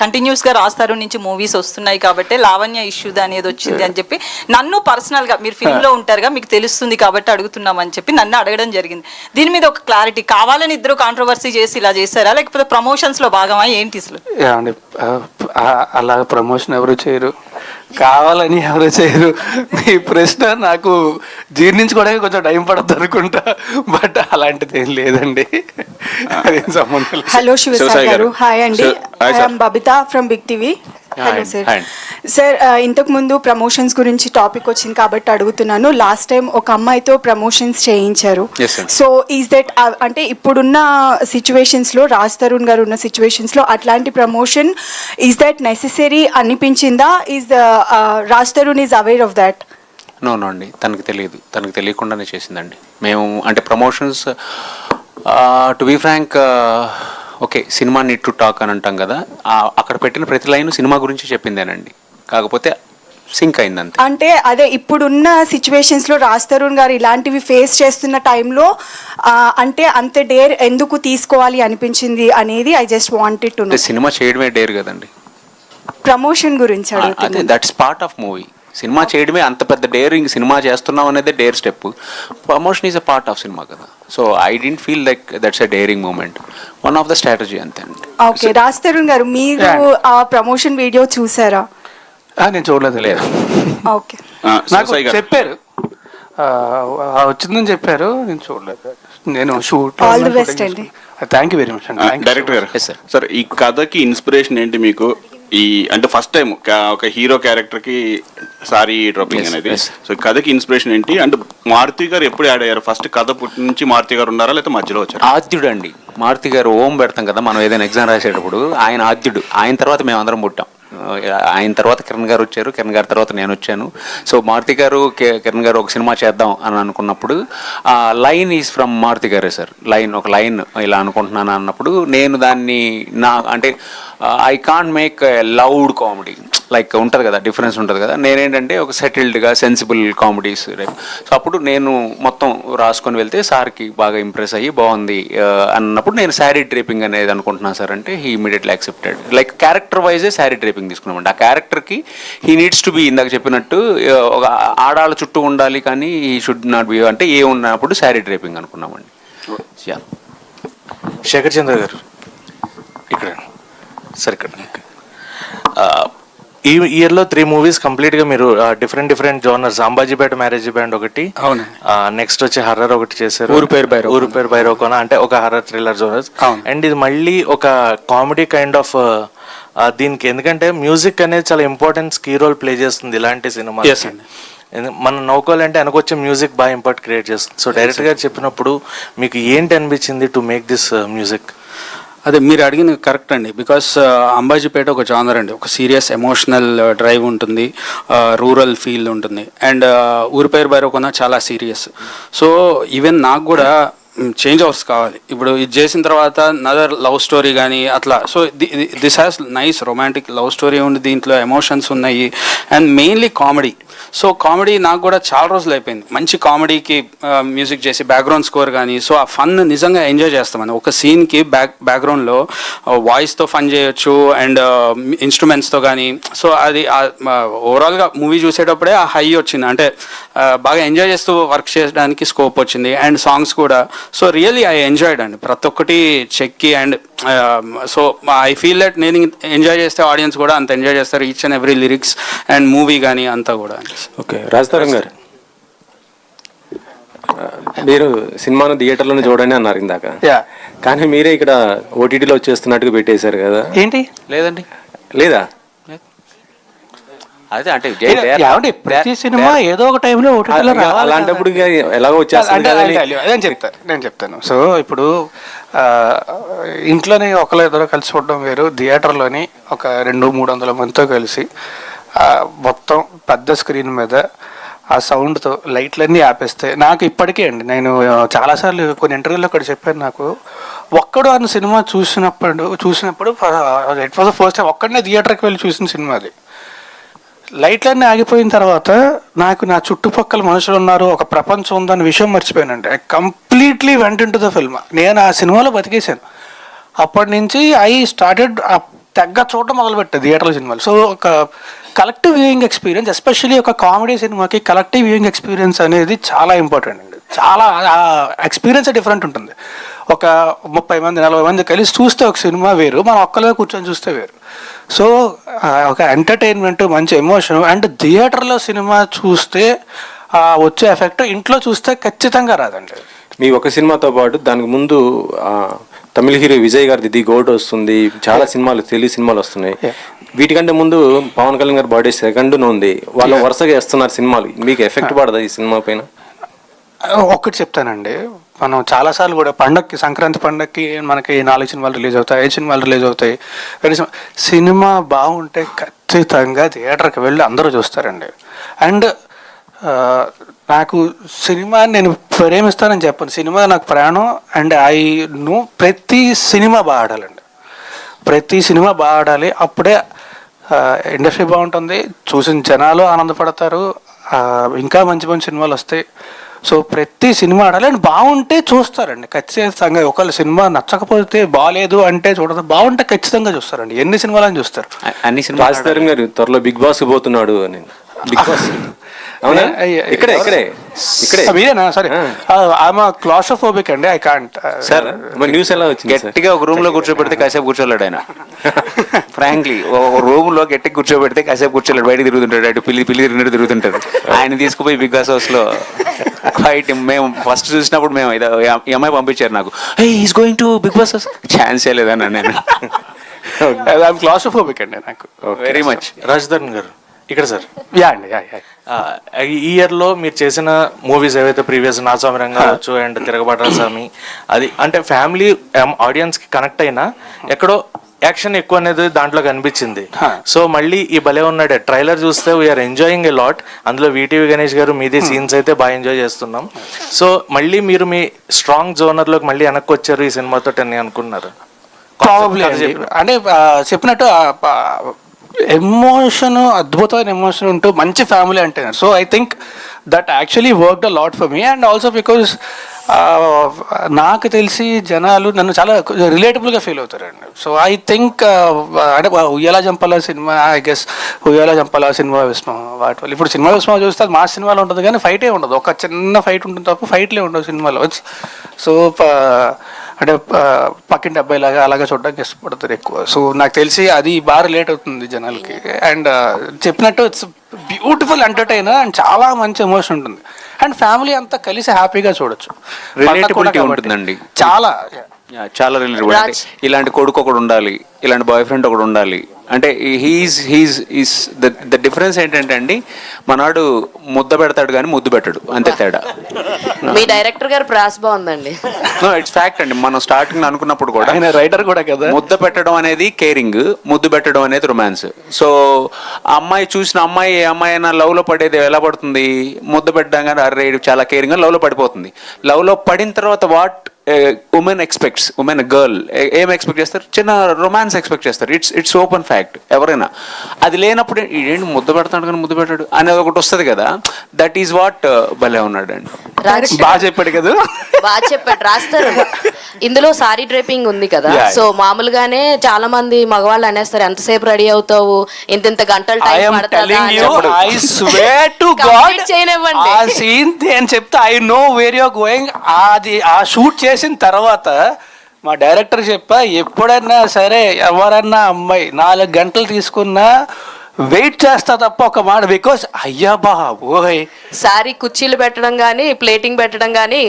కంటిన్యూస్ గా రాస్తారు నుంచి మూవీస్ వస్తున్నాయి కాబట్టి లావణ్య ఇష్యూ అనేది వచ్చింది అని చెప్పి నన్ను పర్సనల్ గా, మీరు ఫిల్మ్ లో ఉంటారుగా మీకు తెలుస్తుంది కాబట్టి అడుగుతున్నామని చెప్పి నన్ను అడగడం జరిగింది. దీని మీద ఒక క్లారిటీ కావాలని ఇద్దరు కాంట్రవర్సీ చేసి ఇలా చేశారా, లేకపోతే ప్రమోషన్స్ లో భాగమా ఏంటి అసలు? అలా ప్రమోషన్ ఎవరు చేయరు, కావాలని ఎవరు చేయరు. మీ ప్రశ్న నాకు జీర్ణించుకోవడానికి కొంచెం టైం పడుతుంది అనుకుంటా, బట్ అలాంటిది ఏం లేదండి. హలో శివసాయి గారు. హాయ్ అండి, I'm Babitha from big TV. Hello sir. Sir ఇంతకు ముందు ప్రమోషన్స్ గురించి టాపిక్ వచ్చింది కాబట్టి అడుగుతున్నాను. లాస్ట్ టైం ఒక అమ్మాయితో ప్రమోషన్స్ చేయించారు. సో ఈజ్ దట్ అంటే ఇప్పుడున్న సిచ్యువేషన్స్ లో, రాజ్ తరుణ్ గారు ఉన్న సిచ్యువేషన్స్ లో అట్లాంటి ప్రమోషన్ ఈజ్ దట్ నెసెసరీ అనిపించిందా? Is Raj Tarun is aware of that? No అండి, తనకు తెలియకుండానే చేసిందండి. మేము అంటే promotions to be frank, okay cinema need to talk అని అంటాం కదా, అక్కడ పెట్టిన ప్రతి లైన్ సినిమా గురించి చెప్పిందేనండి, కాకపోతే సింక్ అయిందంతే. అంటే అదే ఇప్పుడున్న సిచ్యువేషన్స్ లో రాజ్ తరుణ్ గారు ఇలాంటివి ఫేస్ చేస్తున్న టైంలో అంటే అంత డేర్ ఎందుకు తీసుకోవాలి అనిపించింది అనేది I just wanted to know. Cinema చేయడమే డేర్ కదండి, ప్రమోషన్ గురించి అడుగుతున్నాను. That's part of movie. Cinema చేయడమే అంత పెద్ద డేరింగ్, సినిమా చేస్తున్నాం అనేది dare step, promotion is a part of cinema కదా. So I didn't feel like that's a daring moment, one of the strategy అంతే అండి. ఓకే, రాజ్ తరుణ్ గారు మీరు ఆ ప్రమోషన్ వీడియో చూసారా? నేను చూడలేదు. లేదు, ఓకే నాకు చెప్పారు వచ్చిందని చెప్పారు, నేను చూడలేదు. నేను షూట్. ఆల్ ది బెస్ట్ అండి. థ్యాంక్ యూ వెరీ మచ్ అండి. డైరెక్టర్ గారు, సార్ ఈ కథకి ఇన్స్పిరేషన్ ఏంటి మీకు? ఈ అంటే ఫస్ట్ టైం ఒక హీరో క్యారెక్టర్ కి సారీ డ్రాపింగ్ అనేది, సో కథకి ఇన్స్పిరేషన్ ఏంటి? అంటే మారుతి గారు ఎప్పుడు యాడ్ అయ్యారు? ఫస్ట్ కథ పుట్టి నుంచి మారుతి గారు ఉన్నారా లేకపోతే మధ్యలో వచ్చారు? ఆద్యుడు అండి, మారుతి గారు ఓం పెడతాం కదా మనం ఏదైనా ఎగ్జామ్ రాసేటప్పుడు, ఆయన ఆద్యుడు. ఆయన తర్వాత మేము అందరం పుట్టాం. ఆయన తర్వాత కిరణ్ గారు వచ్చారు, కిరణ్ గారి తర్వాత నేను వచ్చాను. సో మారుతి గారు కిరణ్ గారు ఒక సినిమా చేద్దాం అని అనుకున్నప్పుడు లైన్ ఈజ్ ఫ్రమ్ మారుతి గారే సార్. ఒక లైన్ ఇలా అనుకుంటున్నాను అన్నప్పుడు నేను దాన్ని అంటే I can't make loud comedy like ఉంటుంది కదా, డిఫరెన్స్ ఉంటుంది కదా. నేనేంటంటే ఒక సెటిల్డ్గా సెన్సిబుల్ కామెడీస్. సో అప్పుడు నేను మొత్తం రాసుకొని వెళ్తే సార్కి బాగా ఇంప్రెస్ అయ్యి బాగుంది అన్నప్పుడు నేను శారీ డ్రేపింగ్ అనేది అనుకుంటున్నాను సార్ అంటే he immediately accepted. Like character yj sari draping తీసుకున్నామండి. ఆ క్యారెక్టర్కి హీ నీడ్స్ టు బి, ఇందాక చెప్పినట్టు ఒక ఆడాళ్ళ చుట్టూ ఉండాలి కానీ హీ షుడ్ నాట్ బి అంటే ఏ ఉన్నప్పుడు శారీ డ్రేపింగ్ అనుకున్నామండి. శేఖర్ చంద్ర గారు ఇక్కడ సార్, ఇక్కడ ఈ ఇయర్లో 3 మూవీస్ కంప్లీట్గా మీరు different genres, Ambajipeta marriage band ఒకటి, నెక్స్ట్ వచ్చి హర్రర్ ఒకటి చేశారు, ఊరు పేరు బైరోకోన అంటే ఒక హర్రర్ థ్రిల్లర్ జోనర్స్, అండ్ ఇది మళ్ళీ ఒక కామెడీ కైండ్ ఆఫ్ దీనికి, ఎందుకంటే మ్యూజిక్ అనేది చాలా ఇంపార్టెంట్ కీ రోల్ ప్లే చేస్తుంది ఇలాంటి సినిమా. మనం నవ్వుకోవాలంటే వెనకొచ్చే మ్యూజిక్ బాగా ఇంపాక్ట్ క్రియేట్ చేస్తుంది. సో డైరెక్టర్ గారు చెప్పినప్పుడు మీకు ఏంటి అనిపించింది టు మేక్ దిస్ మ్యూజిక్? అదే మీరు అడిగింది కరెక్ట్ అండి. బికాస్ అంబాజీపేట ఒక జానర్ అండి, ఒక సీరియస్ ఎమోషనల్ డ్రైవ్ ఉంటుంది, రూరల్ ఫీల్ ఉంటుంది. అండ్ ఊరి పేరు బైరోకొన చాలా సీరియస్. సో ఈవెన్ నాకు కూడా చేంజ్ ఓవర్స్ కావాలి. ఇప్పుడు ఇది చేసిన తర్వాత నదర్ లవ్ స్టోరీ కానీ అట్లా. So this has nice romantic love story ఉంది, దీంట్లో ఎమోషన్స్ ఉన్నాయి and mainly comedy. So comedy నాకు కూడా చాలా రోజులు అయిపోయింది మంచి కామెడీకి మ్యూజిక్ చేసి బ్యాక్గ్రౌండ్ స్కోర్ కానీ. సో ఆ ఫన్ నిజంగా ఎంజాయ్ చేస్తామని ఒక సీన్కి బ్యాక్గ్రౌండ్లో వాయిస్తో ఫన్ చేయొచ్చు అండ్ ఇన్స్ట్రుమెంట్స్తో కానీ. సో అది ఓవరాల్గా మూవీ చూసేటప్పుడే ఆ హై వచ్చింది, అంటే బాగా ఎంజాయ్ చేస్తూ వర్క్ చేయడానికి స్కోప్ వచ్చింది. అండ్ సాంగ్స్ కూడా సో రియల్లీ ఐ ఎంజాయ్డ్ అండి, ప్రతి ఒక్కటి చెక్కి. And so I feel that నేను ఎంజాయ్ చేస్తే ఆడియన్స్ కూడా అంత ఎంజాయ్ చేస్తారు, each and every lyrics and movie కానీ అంతా కూడా. ఓకే, రాజ్ తరుణ్ గారు మీరు సినిమాను థియేటర్లోనే చూడండి అన్నారు ఇందాక, కానీ మీరే ఇక్కడ ఓటీటీలో వచ్చేస్తున్నట్టుగా పెట్టేశారు కదా, ఏంటి? లేదండి, లేదా? అదే అంటే ఏమంటే ప్రతి సినిమా ఏదో ఒక టైంలో ఓటీటీలో రావాలి అలాంటప్పుడు ఇక ఎలాగో వచ్చేస్తుంది కదండి. నేను చెప్తాను. సో ఇప్పుడు ఇంట్లోనే ఒకళ్ళు ఇద్దరు కలిసి చూడడం వేరు, థియేటర్లోని ఒక 200-300 మందితో కలిసి మొత్తం పెద్ద స్క్రీన్ మీద ఆ సౌండ్తో లైట్లన్నీ ఆపేస్తే నాకు ఇప్పటికీ అండి, నేను చాలాసార్లు కొన్ని ఇంటర్వ్యూలో కూడా చెప్పాను, నాకు ఒక్కడు అన్న సినిమా చూసినప్పుడు it was the first time ఒక్కడనే థియేటర్కి వెళ్ళి చూసిన సినిమా అది. లైట్లన్నీ ఆగిపోయిన తర్వాత నాకు నా చుట్టుపక్కల మనుషులు ఉన్నారు, ఒక ప్రపంచం ఉందన్న విషయం మర్చిపోయానండి. ఐ కంప్లీట్లీ వెంట ఇంటు ద ఫిల్మ్. నేను ఆ సినిమాలో బతికేశాను. అప్పటి నుంచి ఐ స్టార్టెడ్ తెగ్గ చూడటం మొదలుపెట్టాను థియేటర్ల సినిమాలు. సో ఒక కలెక్టివ్ వ్యూయింగ్ ఎక్స్పీరియన్స్, ఎస్పెషల్లీ ఒక కామెడీ సినిమాకి కలెక్టివ్ వ్యూయింగ్ ఎక్స్పీరియన్స్ అనేది చాలా ఇంపార్టెంట్ అండి. చాలా ఎక్స్పీరియన్స్ డిఫరెంట్ ఉంటుంది. ఒక 30 మంది 40 మంది కలిసి చూస్తే ఒక సినిమా వేరు, మనం ఒక్కలే కూర్చొని చూస్తే వేరు. సో ఒక ఎంటర్టైన్మెంట్, మంచి ఎమోషన్, అండ్ థియేటర్లో సినిమా చూస్తే వచ్చే ఎఫెక్ట్ ఇంట్లో చూస్తే ఖచ్చితంగా రాదండి. మీ ఒక సినిమాతో పాటు దానికి ముందు తమిళ హీరో విజయ్ గారిది ది గోట్ వస్తుంది, చాలా సినిమాలు తెలుగు సినిమాలు వస్తున్నాయి. వీటికంటే ముందు పవన్ కళ్యాణ్ గారి బర్త్డే సెకండ్ ఉంది, వాళ్ళు వరుసగా వేస్తున్నారు సినిమాలు. మీకు ఎఫెక్ట్ పడదా ఈ సినిమా పైన? ఒక్కటి చెప్తానండి, మనం చాలాసార్లు కూడా పండగకి, సంక్రాంతి పండగకి మనకి 4 సినిమాలు రిలీజ్ అవుతాయి, 5 సినిమాలు రిలీజ్ అవుతాయి. సినిమా బాగుంటే ఖచ్చితంగా థియేటర్కి వెళ్ళి అందరూ చూస్తారండి. అండ్ నాకు సినిమా నేను ప్రేమిస్తానని చెప్పను, సినిమా నాకు ప్రాణం. అండ్ ప్రతి సినిమా బాగా ఆడాలండి, ప్రతి సినిమా బాగా ఆడాలి. అప్పుడే ఇండస్ట్రీ బాగుంటుంది, చూసిన జనాలు ఆనందపడతారు, ఇంకా మంచి మంచి సినిమాలు వస్తాయి. సో ప్రతి సినిమా ఆడాలి అండ్ బాగుంటే చూస్తారండి ఖచ్చితంగా. ఒకవేళ సినిమా నచ్చకపోతే, బాగాలేదు అంటే చూడదు, బాగుంటే ఖచ్చితంగా చూస్తారండి. ఎన్ని సినిమాలని చూస్తారు. అన్ని సినిమాలు గారు త్వరలో బిగ్ బాస్ పోతున్నాడు అని. బిగ్ బాస్ మీరేనా? సరే, క్లాస్ట్రోఫోబిక్ అండి, ఐ కాంట్. సార్ న్యూస్ ఎలా వచ్చింది? గట్టిగా ఒక రూమ్ లో కూర్చోబెడితే కాసేపు కూర్చోలేడు ఆయన. ఫ్రాంక్లీ ఒక రూమ్ లో గట్టిగా కూర్చోబెడితే కాసేపు కూర్చోలేడు, బయట తిరుగుతుంటాడు, అటు పిల్లి తిరిగినట్టు తిరుగుతుంటాడు. ఆయన తీసుకుపోయి బిగ్ బాస్ హౌస్ లో ఫైట్. మేము ఫస్ట్ చూసినప్పుడు మేము ఈ అమ్మాయి పంపించారు నాకు, is going to Bigg Boss house, ఛాన్సే లేదన్నా నేను. క్లాస్ట్రోఫోబిక్ అండి నాకు వెరీ మచ్. రాజధరణ్ గారు ఇక్కడ సార్. యా అండి, ఈ ఇయర్లో మీరు చేసిన మూవీస్ ఏవైతే ప్రీవియస్ నా స్వామిరంగా వచ్చు అండ్ తిరగబాట స్వామి, అది అంటే ఫ్యామిలీ ఆడియన్స్కి కనెక్ట్ అయినా ఎక్కడో యాక్షన్ ఎక్కువ అనేది దాంట్లో కనిపించింది. సో మళ్ళీ ఈ భలే ఉన్నాడే ట్రైలర్ చూస్తే వీఆర్ ఎంజాయింగ్ ఎ లాట్. అందులో వీటీవీ గణేష్ గారు మీది సీన్స్ అయితే బాగా ఎంజాయ్ చేస్తున్నాం. సో మళ్ళీ మీరు మీ స్ట్రాంగ్ జోనర్లోకి మళ్ళీ వెనక్కి వచ్చారు ఈ సినిమాతో అని అనుకున్నారు? అంటే చెప్పినట్టు ఎమోషన్, అద్భుతమైన ఎమోషన్ ఉంటూ మంచి ఫ్యామిలీ అంటే. So I think that actually worked a lot for me. And also because నాకు తెలిసి జనాలు నన్ను చాలా రిలేటబుల్గా ఫీల్ అవుతారండి. సో ఐ థింక్ అంటే ఉయ్యాల జంపాల సినిమా, ఐ గెస్ ఉయ్యాల జంపాల సినిమా విస్మా వాటి వల్ల. ఇప్పుడు సినిమా విస్మా చూస్తే అది మా సినిమాలో ఉంటుంది కానీ ఫైటే ఉండదు, ఒక చిన్న ఫైట్ ఉంటుంది తప్ప ఫైట్లే ఉండవు సినిమాలో. సో అంటే పక్కింటి అబ్బాయి లాగా అలాగే చూడడానికి ఇష్టపడతారు ఎక్కువ. సో నాకు తెలిసి అది బాగా రిలేట్ అవుతుంది జనాలకి. అండ్ చెప్పినట్టు ఇట్స్ బ్యూటిఫుల్ ఎంటర్టైనర్ అండ్ చాలా మంచి ఎమోషన్ ఉంటుంది. అండ్ ఫ్యామిలీ అంతా కలిసి హ్యాపీగా చూడొచ్చు. రిలేటబిలిటీ ఉంటుందండి, చాలా చాలా రిలేటబుల్. ఇలాంటి కొడుకు ఒకడు ఉండాలి, ఇలాంటి బాయ్ ఫ్రెండ్ ఒకడు ఉండాలి. అంటే హీస్ ద డిఫరెన్స్ ఏంటంటే అండి, మనవాడు ముద్ద పెడతాడు కానీ ముద్దు పెట్టడు, అంతే తేడా. మీ డైరెక్టర్ గారు ప్రాస్ బాగుందండి. ఇట్స్ ఫ్యాక్ట్ అండి. మనం స్టార్టింగ్ అనుకున్నప్పుడు కూడా, ఆయన రైటర్ కూడా కదా, ముద్ద పెట్టడం అనేది కేరింగ్, ముద్దు పెట్టడం అనేది రొమాన్స్. సో అమ్మాయి చూసిన అమ్మాయి, ఏ అమ్మాయి అయినా లవ్ లో పడేది ఎలా పడుతుంది? ముద్ద పెట్టడం కానీ అరే చాలా కేరింగ్, లవ్ లో పడిపోతుంది. లవ్ లో పడిన తర్వాత what women expects, women girl ఏం ఎక్స్పెక్ట్ చేస్తారు? చిన్న రొమాన్స్ ఎక్స్పెక్ట్ చేస్తారు. It's open fact. ఎవరైనా అది లేనప్పుడు ఏంటి ముద్ద పెడతాడు కానీ ముద్దు పెట్టాడు అనేది ఒకటి వస్తుంది కదా. దట్ ఈస్ వాట్ భలే ఉన్నాడు అండి. బాగా చెప్పాడు కదా, బాగా చెప్పాడు. రాస్తారు ఇందులో సారీ డ్రైపింగ్ ఉంది కదా. సో మామూలుగానే చాలా మంది మగవాళ్ళు అనేస్తారు, ఎంతసేపు రెడీ అవుతావు, ఇంత గంటలు టైం పడుతుందా అని చెప్తే I know where you are going. అది ఆ షూట్ చేసిన తర్వాత మా డైరెక్టర్ చెప్పా, ఎప్పుడన్నా సరే ఎవరన్నా అమ్మాయి 4 గంటలు తీసుకున్నా వెయిట్ చేస్తా తప్ప ఒక మాట. బికాస్ అయ్యా బాబోయ్, సారీ కుర్చీలు పెట్టడం కానీ ప్లేటింగ్ పెట్టడం కానీ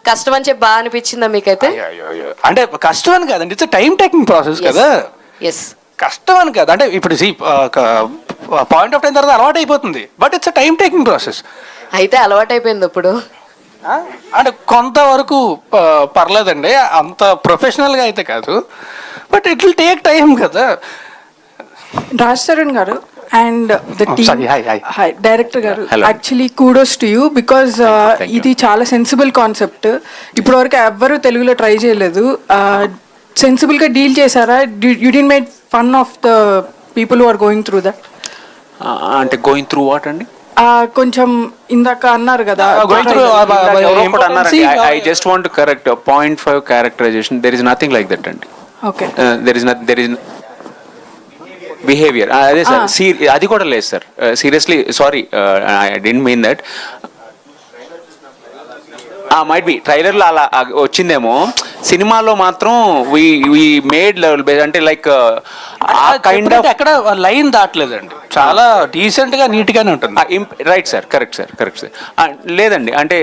కష్టం అని చెప్పి బాగా అనిపించిందా మీకైతే? అంటే కష్టం అని కాదండి, ఇట్స్ టైం టేకింగ్ ప్రాసెస్ కదా. ఎస్, కష్టం అని కాదు. అంటే ఇప్పుడు పాయింట్ ఆఫ్ టైం తర్వాత అలవాటు అయిపోతుంది, but it's a time taking process. అయితే అలవాటైపోయింది ఇప్పుడు. అంటే కొంతవరకు పర్లేదండి, అంత ప్రొఫెషనల్గా అయితే కాదు, but it will take time కదా. రాజ్ తరుణ్ గారు and the team, hi. Director గారు, actually kudos to you because ఇది చాలా సెన్సిబుల్ కాన్సెప్ట్. ఇప్పటివరకు ఎవ్వరూ తెలుగులో ట్రై చేయలేదు. సెన్సిబుల్గా డీల్ చేశారా? You did made fun of the people who are going through that. అంటే గోయింగ్ త్రూ వాట్ అండి? కొంచెం ఇందాక అన్నారు కదా, I just want to correct 0.5 characterization. There is nothing like that అండి. ఓకే, there is బిహేవియర్ అదే sir, అది కూడా లేదు sir. Seriously sorry, I didn't mean that. Might be ట్రైలర్లో అలా వచ్చిందేమో, సినిమాలో మాత్రం వి మేడ్ లెవెల్ బేస్, అంటే లైక్ ఆ కైండ్ ఆఫ్ ఎక్కడ లైన్ దాటలేదండి, చాలా డీసెంట్ గా నీట్ గానే ఉంటుంది. Right sir, correct sir. లేదండి, అంటే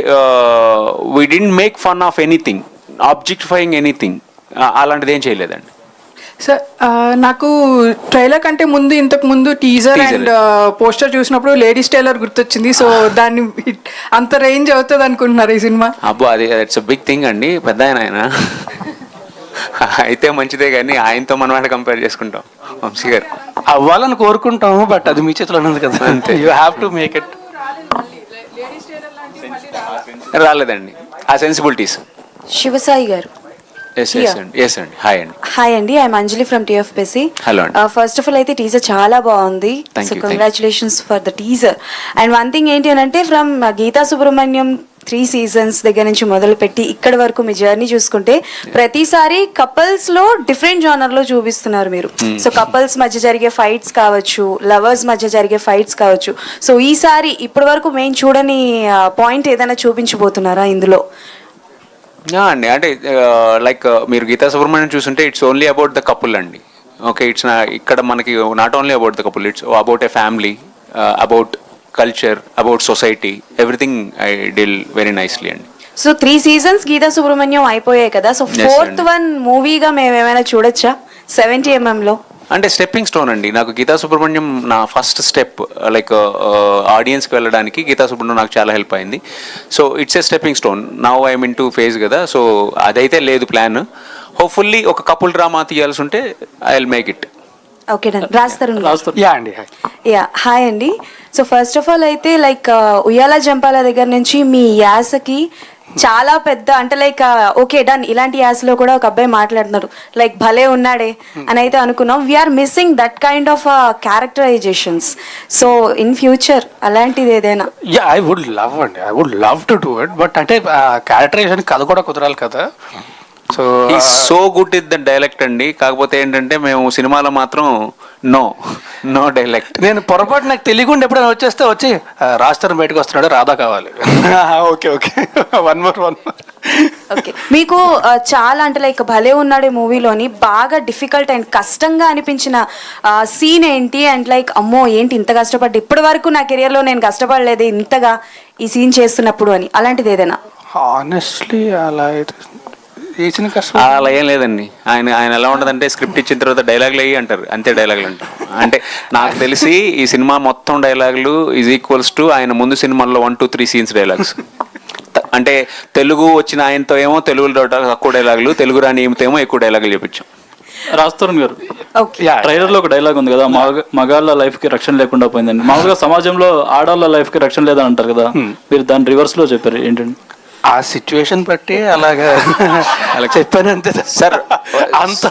we didn't make fun of anything, objectifying anything, అలాంటిది ఏం చేయలేదండి. సార్ నాకు ట్రైలర్ కంటే ముందు, ఇంతకు ముందు టీజర్ అండ్ పోస్టర్ చూసినప్పుడు లేడీస్ టైలర్ గుర్తొచ్చింది. సో దాన్ని అంత రేంజ్ అవుతుంది అనుకుంటున్నారు ఈ సినిమా? అబ్బో, అది ఇట్స్ అ బిగ్ థింగ్ అండి, పెద్ద ఆయన అయితే మంచిదే, కానీ ఆయనతో మనం అంటే కంపేర్ చేసుకుంటాం. వంశీ గారు అవ్వాలని కోరుకుంటాము, బట్ అది మీ చేతిలో ఉన్నది కదా, you have to make it. రాలేదండి ఆ సెన్సిబిలిటీస్. శివసాయి గారు. ఎస్ అండి. హాయ్ అండి, I'm Anjali from TFPC. Hello. First of all అయితే టీజర్ చాలా బాగుంది, so congratulations for the teaser. And one thing ఏంటి అని అంటే, ఫ్రమ్ గీతా సుబ్రహ్మణ్యం 3 seasons దగ్గర నుంచి మొదలుపెట్టి ఇక్కడ వరకు మీ జర్నీ చూసుకుంటే ప్రతిసారి కపుల్స్ లో డిఫరెంట్ జానర్ లో చూపిస్తున్నారు మీరు. సో కపుల్స్ మధ్య జరిగే ఫైట్స్ కావచ్చు, లవర్స్ మధ్య జరిగే ఫైట్స్ కావచ్చు. సో ఈసారి ఇప్పటి వరకు మేము చూడని పాయింట్ ఏదైనా చూపించబోతున్నారా ఇందులో? అండి, అంటే లైక్ మీరు గీతా సుబ్రహ్మణ్యం చూస్తుంటే it's only about the couple అండి. ఓకే, ఇట్స్ ఇక్కడ మనకి not only about the couple, it's about a family, about culture, about society, everything I deal very nicely అండి. సో 3 seasons గీతా సుబ్రహ్మణ్యం అయిపోయాయి కదా, సో 4th one మూవీగా మేము ఏమైనా చూడొచ్చా 70mm లో? అంటే స్టెప్పింగ్ స్టోన్ అండి నాకు గీతా సుబ్రహ్మణ్యం. నా ఫస్ట్ స్టెప్ లైక్ ఆడియన్స్కి వెళ్ళడానికి గీతా సుబ్రహ్మణ్యం నాకు చాలా హెల్ప్ అయింది. So it's a stepping stone. Now I'm in to phase కదా, సో అదైతే లేదు ప్లాన్. హోప్ఫుల్లీ ఒక కపుల్ డ్రామా తీయాల్సి ఉంటే I will make it. Okay, రాస్తారు. యా, హాయ్ అండి. సో ఫస్ట్ ఆఫ్ ఆల్ అయితే లైక్ ఉయ్యాల జంపాల దగ్గర నుంచి మీ యాసకి చాలా పెద్ద, అంటే లైక్ ఓకే డన్, ఇలాంటి యాసలో కూడా ఒక అబ్బాయి మాట్లాడుతున్నారు, లైక్ భలే ఉన్నాడే అని అయితే అనుకున్నాం. We are missing that kind of characterisations. So in future అలాంటిది ఏదైనా? Yeah, I would love to do it, but అంటే క్యారెక్టరైజేషన్ కథ కూడా కుదరాలి కదా. So good in the dialect అండి, కాకపోతే ఏంటంటే మేము సినిమాలో మాత్రం నో డైలెక్ట్. నేను పొరపాటు నాకు తెలియకుండా ఎప్పుడైనా వచ్చి రాస్తారు బయటకు వస్తున్నాడు, రాధా కావాలి. Okay, one more. ఓకే, మీకు చాలా అంటే లైక్ భలే ఉన్నాడే మూవీలోని బాగా డిఫికల్ట్ అండ్ కష్టంగా అనిపించిన సీన్ ఏంటి? అండ్ లైక్ అమ్మో ఏంటి ఇంత కష్టపడ్డా, ఇప్పటి వరకు నా కెరియర్లో నేను కష్టపడలేదు ఇంతగా ఈ సీన్ చేస్తున్నప్పుడు అని, అలాంటిది ఏదైనా? హానెస్ట్లీ అలా అలా ఏం లేదండి. ఆయన ఎలా ఉంటుందంటే, స్క్రిప్ట్ ఇచ్చిన తర్వాత డైలాగులు అయ్యి అంటారు, అంతే డైలాగులు అంటారు. అంటే నాకు తెలిసి ఈ సినిమా మొత్తం డైలాగులు ఈజ్ ఈక్వల్స్ టు ఆయన ముందు సినిమాల్లో 1, 2, 3 scenes డైలాగ్స్. అంటే తెలుగు వచ్చిన ఆయనతో ఏమో తెలుగులో తక్కువ డైలాగులు, తెలుగు రాని ఏమితో ఏమో ఎక్కువ డైలాగులు చెప్పించాం. రాజ్ గారు, ట్రైలర్ లో ఒక డైలాగ్ ఉంది కదా, మగాళ్ళ లైఫ్ కి రక్షణ లేకుండా పోయిందండి. మామూలుగా సమాజంలో ఆడవాళ్ళ లైఫ్ కి రక్షణ లేదని అంటారు కదా, మీరు దాన్ని రివర్స్ లో చెప్పారు ఏంటండి? ఆ సిచ్యువేషన్ బట్టి అలాగా చెప్పాను అంతే సార్. అంత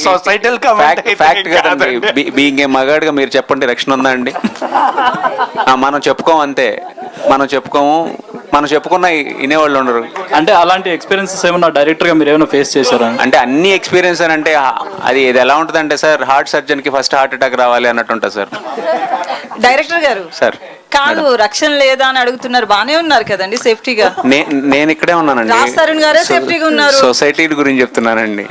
సొసైటల్ ఫ్యాక్ట్ కదండి. బీయింగ్ ఏ మగాడిగా మీరు చెప్పండి, రక్షణ ఉందా అండి? మనం చెప్పుకోము అంతే, మనం చెప్పుకున్న వినేవాళ్ళు ఉండరు. అంటే అలాంటి ఎక్స్పీరియన్సెస్ ఏమన్నా డైరెక్టర్ గా మీరు ఏమైనా ఫేస్ చేశారా? అంటే అన్ని ఎక్స్పీరియన్స్ అని అంటే అది ఎలా ఉంటుంది అంటే సార్, హార్ట్ సర్జన్ కి ఫస్ట్ హార్ట్ అటాక్ రావాలి అన్నట్టు ఉంటుంది సార్. డైరెక్టర్ గారు సార్ కాదు, రక్షణ లేదా అని అడుగుతున్నారు, బానే ఉన్నారు కదండి సేఫ్టీగా. నేను ఇక్కడే ఉన్నానండి. రాజ్ తరుణ్ గారే సేఫ్టీగా ఉన్నారు. సొసైటీ గురించి చెప్తున్నానండి.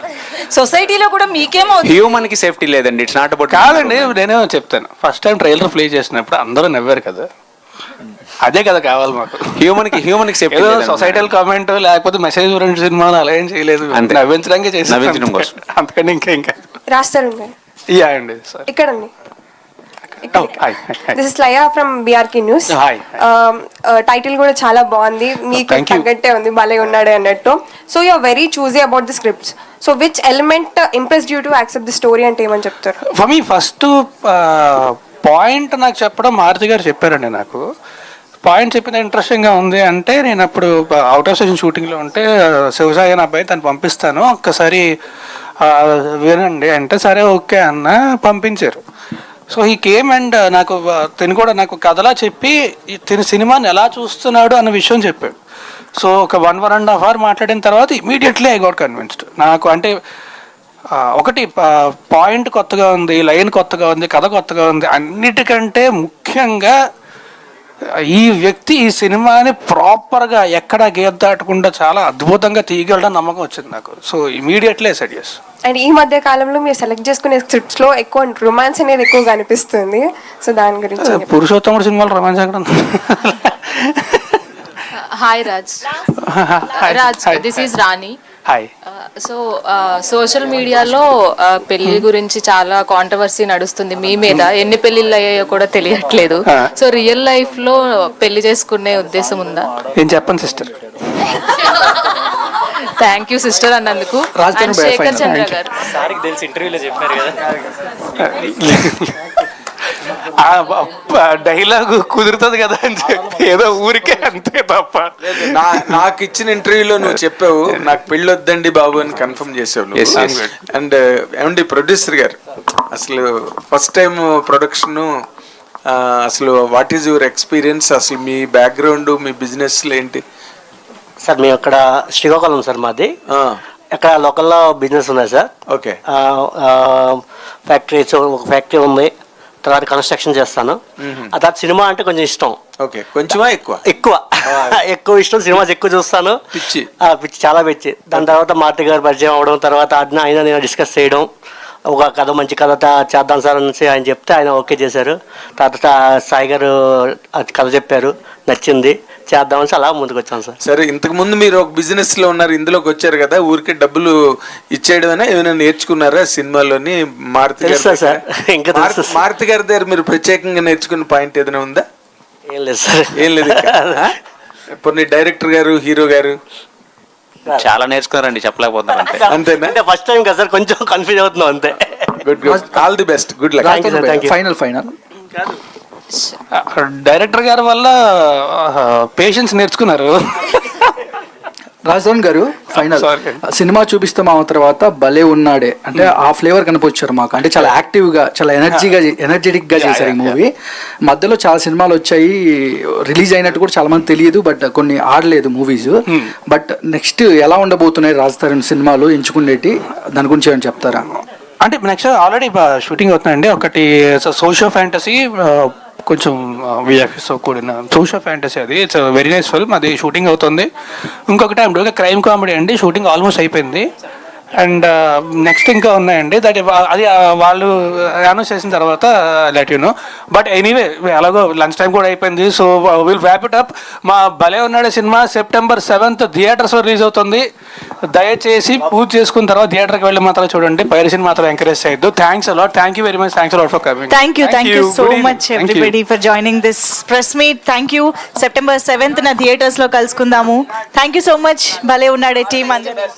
సొసైటీలో కూడా మీకేమో హ్యూమన్ కి సేఫ్టీ లేదండి, ఇట్స్ నాట్ అబౌట్. కాదండి, నేనేమో చెప్తాను, ఫస్ట్ టైం ట్రైలర్ ప్లే చేసినప్పుడు అందరూ నవ్వారు కదా, అదే కదా కావాలి మాకు. హ్యూమన్ కి సేఫ్టీ, సొసైటల్ కామెంట్ లేకపోతే మెసేజ్ ఓరియంటెడ్ సినిమాలు అలా ఏం చేయలేదు, నవ్వించడానికి చేసి, నవ్వించడం కోసం, అంతకంటే ఇంకా రాస్తారు. యా అండి, సార్ ఇక్కడండి. This is Laya from BRK news. Title కూడా చాలా బాగుంది, మీకు తగ్గట్టే ఉంది, భలే ఉన్నాడే అన్నట్టు. So you are very choosy about the scripts. So which element impressed you to accept the story అంటే ఏమని చెప్తారు? ఫర్ మీ ఫస్ట్ పాయింట్ నాకు చెప్పడం మారుతి గారు చెప్పారండి. నాకు పాయింట్ చెప్పిన ఇంట్రెస్టింగ్గా ఉంది అంటే, నేను అప్పుడు అవుట్ ఆఫ్ స్టేషన్ షూటింగ్లో ఉంటే శివసాయి అనే అబ్బాయి తను పంపిస్తాను ఒక్కసారి వినండి అంటే, సరే ఓకే అన్న పంపించారు. సో ఈ కేమ్ అండ్ నాకు తిని కూడా నాకు కథలా చెప్పి తిని సినిమాని ఎలా చూస్తున్నాడు అన్న విషయం చెప్పాడు. సో ఒక 1.5 hour మాట్లాడిన తర్వాత ఇమీడియట్లీ ఐ గాట్ కన్విన్స్డ్. నాకు అంటే ఒకటి పాయింట్ కొత్తగా ఉంది, లైన్ కొత్తగా ఉంది, కథ కొత్తగా ఉంది, అన్నిటికంటే ముఖ్యంగా ఈ వ్యక్తి ఈ సినిమాని ప్రాపర్గా ఎక్కడ గీత దాటకుండా చాలా అద్భుతంగా తీయగలడం నమ్మకం వచ్చింది నాకు. So immediately said yes. And ఈ మధ్య కాలంలో మీరు సెలెక్ట్ చేసుకునే స్క్రిప్ట్స్ లో ఎక్కువ రొమాన్స్ అనేది ఎక్కువగా అనిపిస్తుంది. సో దాని గురించి పురుషోత్తముడు సినిమాలో రొమాన్స్ ఎక్కడ? Hi Raj. This is Rani. Hi. So social మీడియాలో పెళ్లి గురించి చాలా కాంట్రవర్సీ నడుస్తుంది మీ మీద. ఎన్ని పెళ్లిళ్ళు అయ్యాయో కూడా తెలియట్లేదు. సో రియల్ లైఫ్ లో పెళ్లి చేసుకునే ఉద్దేశం ఉందా? ఏం చెప్పండి సిస్టర్. థ్యాంక్ యూ సిస్టర్ అన్నందుకు. అండ్ శేఖర్ చంద్ర గారు డైలాగ్ కుదురుతుంది కదా అని చెప్పి ఏదో ఊరికే అంతే తప్ప. నాకు ఇచ్చిన ఇంటర్వ్యూలో నువ్వు చెప్పావు నాకు పెళ్ళి వద్దండి బాబు అని కన్ఫర్మ్ చేసావు. అండ్ ఏమండి ప్రొడ్యూసర్ గారు, అసలు ఫస్ట్ టైం ప్రొడక్షన్, అసలు వాట్ ఈజ్ యువర్ ఎక్స్పీరియన్స్? అసలు మీ బ్యాక్గ్రౌండ్, మీ బిజినెస్లు ఏంటి? సార్ మేము అక్కడ శ్రీకాకుళం సార్ మాది. అక్కడ లోకల్లో బిజినెస్ ఉన్నాయి సార్. ఓకే. ఫ్యాక్టరీస్, ఒక ఫ్యాక్టరీ ఉంది, తర్వాత కన్స్ట్రక్షన్ చేస్తాను. ఆ తర్వాత సినిమా అంటే కొంచెం ఇష్టం. ఓకే. కొంచెమా ఎక్కువ? ఎక్కువ ఇష్టం. సినిమాస్ ఎక్కువ చూస్తాను. పిచ్చి చాలా పిచ్చి. దాని తర్వాత మారుతి గారు పరిచయం అవడం, తర్వాత ఆయన నేను డిస్కస్ చేయడం, ఒక కథ మంచి కథ చేద్దాం సార్ అనేసి ఆయన చెప్తే ఆయన ఓకే చేశారు. తర్వాత సాయి గారు కథ చెప్పారు, నచ్చింది, చేద్దామని అలా ముందుకు వచ్చాను సార్. సరే, ఇంతకు ముందు మీరు ఒక బిజినెస్ లో ఉన్నారు, ఇందులోకి వచ్చారు కదా, ఊరికే డబ్బులు ఇచ్చేయడం ఏమైనా నేర్చుకున్నారా సినిమాలోని? మారుతి గారి దగ్గర మీరు ప్రత్యేకంగా నేర్చుకున్న పాయింట్ ఏదైనా ఉందా? ఏం లేదు సార్. ఏం లేదు. ఇప్పుడు డైరెక్టర్ గారు, హీరో గారు చాలా నేర్చుకున్నారండి, చెప్పలేకపోతున్నారు అంతే. అంతేనా? అంటే ఫస్ట్ టైం కదా సార్, కొంచెం కన్ఫ్యూజ్ అవుతున్నాం అంతే. Good. All the best. Good luck. Final director గారి వల్ల పేషెన్స్ నేర్చుకున్నారు. రాజధాని గారు ఫైనల్ సినిమా చూపిస్తాం ఆ తర్వాత భలే ఉన్నాడే అంటే ఆ ఫ్లేవర్ కనిపించారు మాకు. అంటే చాలా యాక్టివ్గా, చాలా ఎనర్జెటిక్గా చేశారు ఈ మూవీ. మధ్యలో చాలా సినిమాలు వచ్చాయి, రిలీజ్ అయినట్టు కూడా చాలా మంది తెలియదు, బట్ కొన్ని ఆడలేదు మూవీస్. బట్ నెక్స్ట్ ఎలా ఉండబోతున్నాయి రాజధాని సినిమాలు ఎంచుకునేటి, దాని గురించి ఏమైనా చెప్తారా? అంటే నెక్స్ట్ ఆల్రెడీ షూటింగ్ అవుతున్నాయండి. ఒకటి సోషియో ఫ్యాంటసీ, కొంచెం విఎఫ్ఎస్తో కూడిన సోషియో ఫ్యాంటసీ, అది ఇట్స్ వెరీ నైస్ ఫిల్మ్, అది షూటింగ్ అవుతుంది. ఇంకొకటి ఐమ్ క్రైమ్ కామెడీ అండి, షూటింగ్ ఆల్మోస్ట్ అయిపోయింది. అండ్ నెక్స్ట్ ఇంకా ఉన్నాయండి, అది వాళ్ళు అనౌన్స్ చేసిన తర్వాత let you know. But anyway అలాగో లంచ్ టైం కూడా అయిపోయింది, so will wrap it up. మా భలే ఉన్నాడే సినిమా September 7th థియేటర్స్లో రిలీజ్ అవుతుంది. దయచేసి పూజ చేసుకున్న తర్వాత థియేటర్కి వెళ్ళి మాత్రం చూడండి, పైరసీని మాత్రం ఎంకరేజ్ చేయొద్దు. Thanks a lot. Thank you very much. Thanks a lot for coming. Thank you so much everybody for joining this press meet. Thank you. September 7th థియేటర్స్లో కలుసుకుందాము. థ్యాంక్ యూ సో మచ్ భలే ఉన్నాడే టీమ్ అందరూ.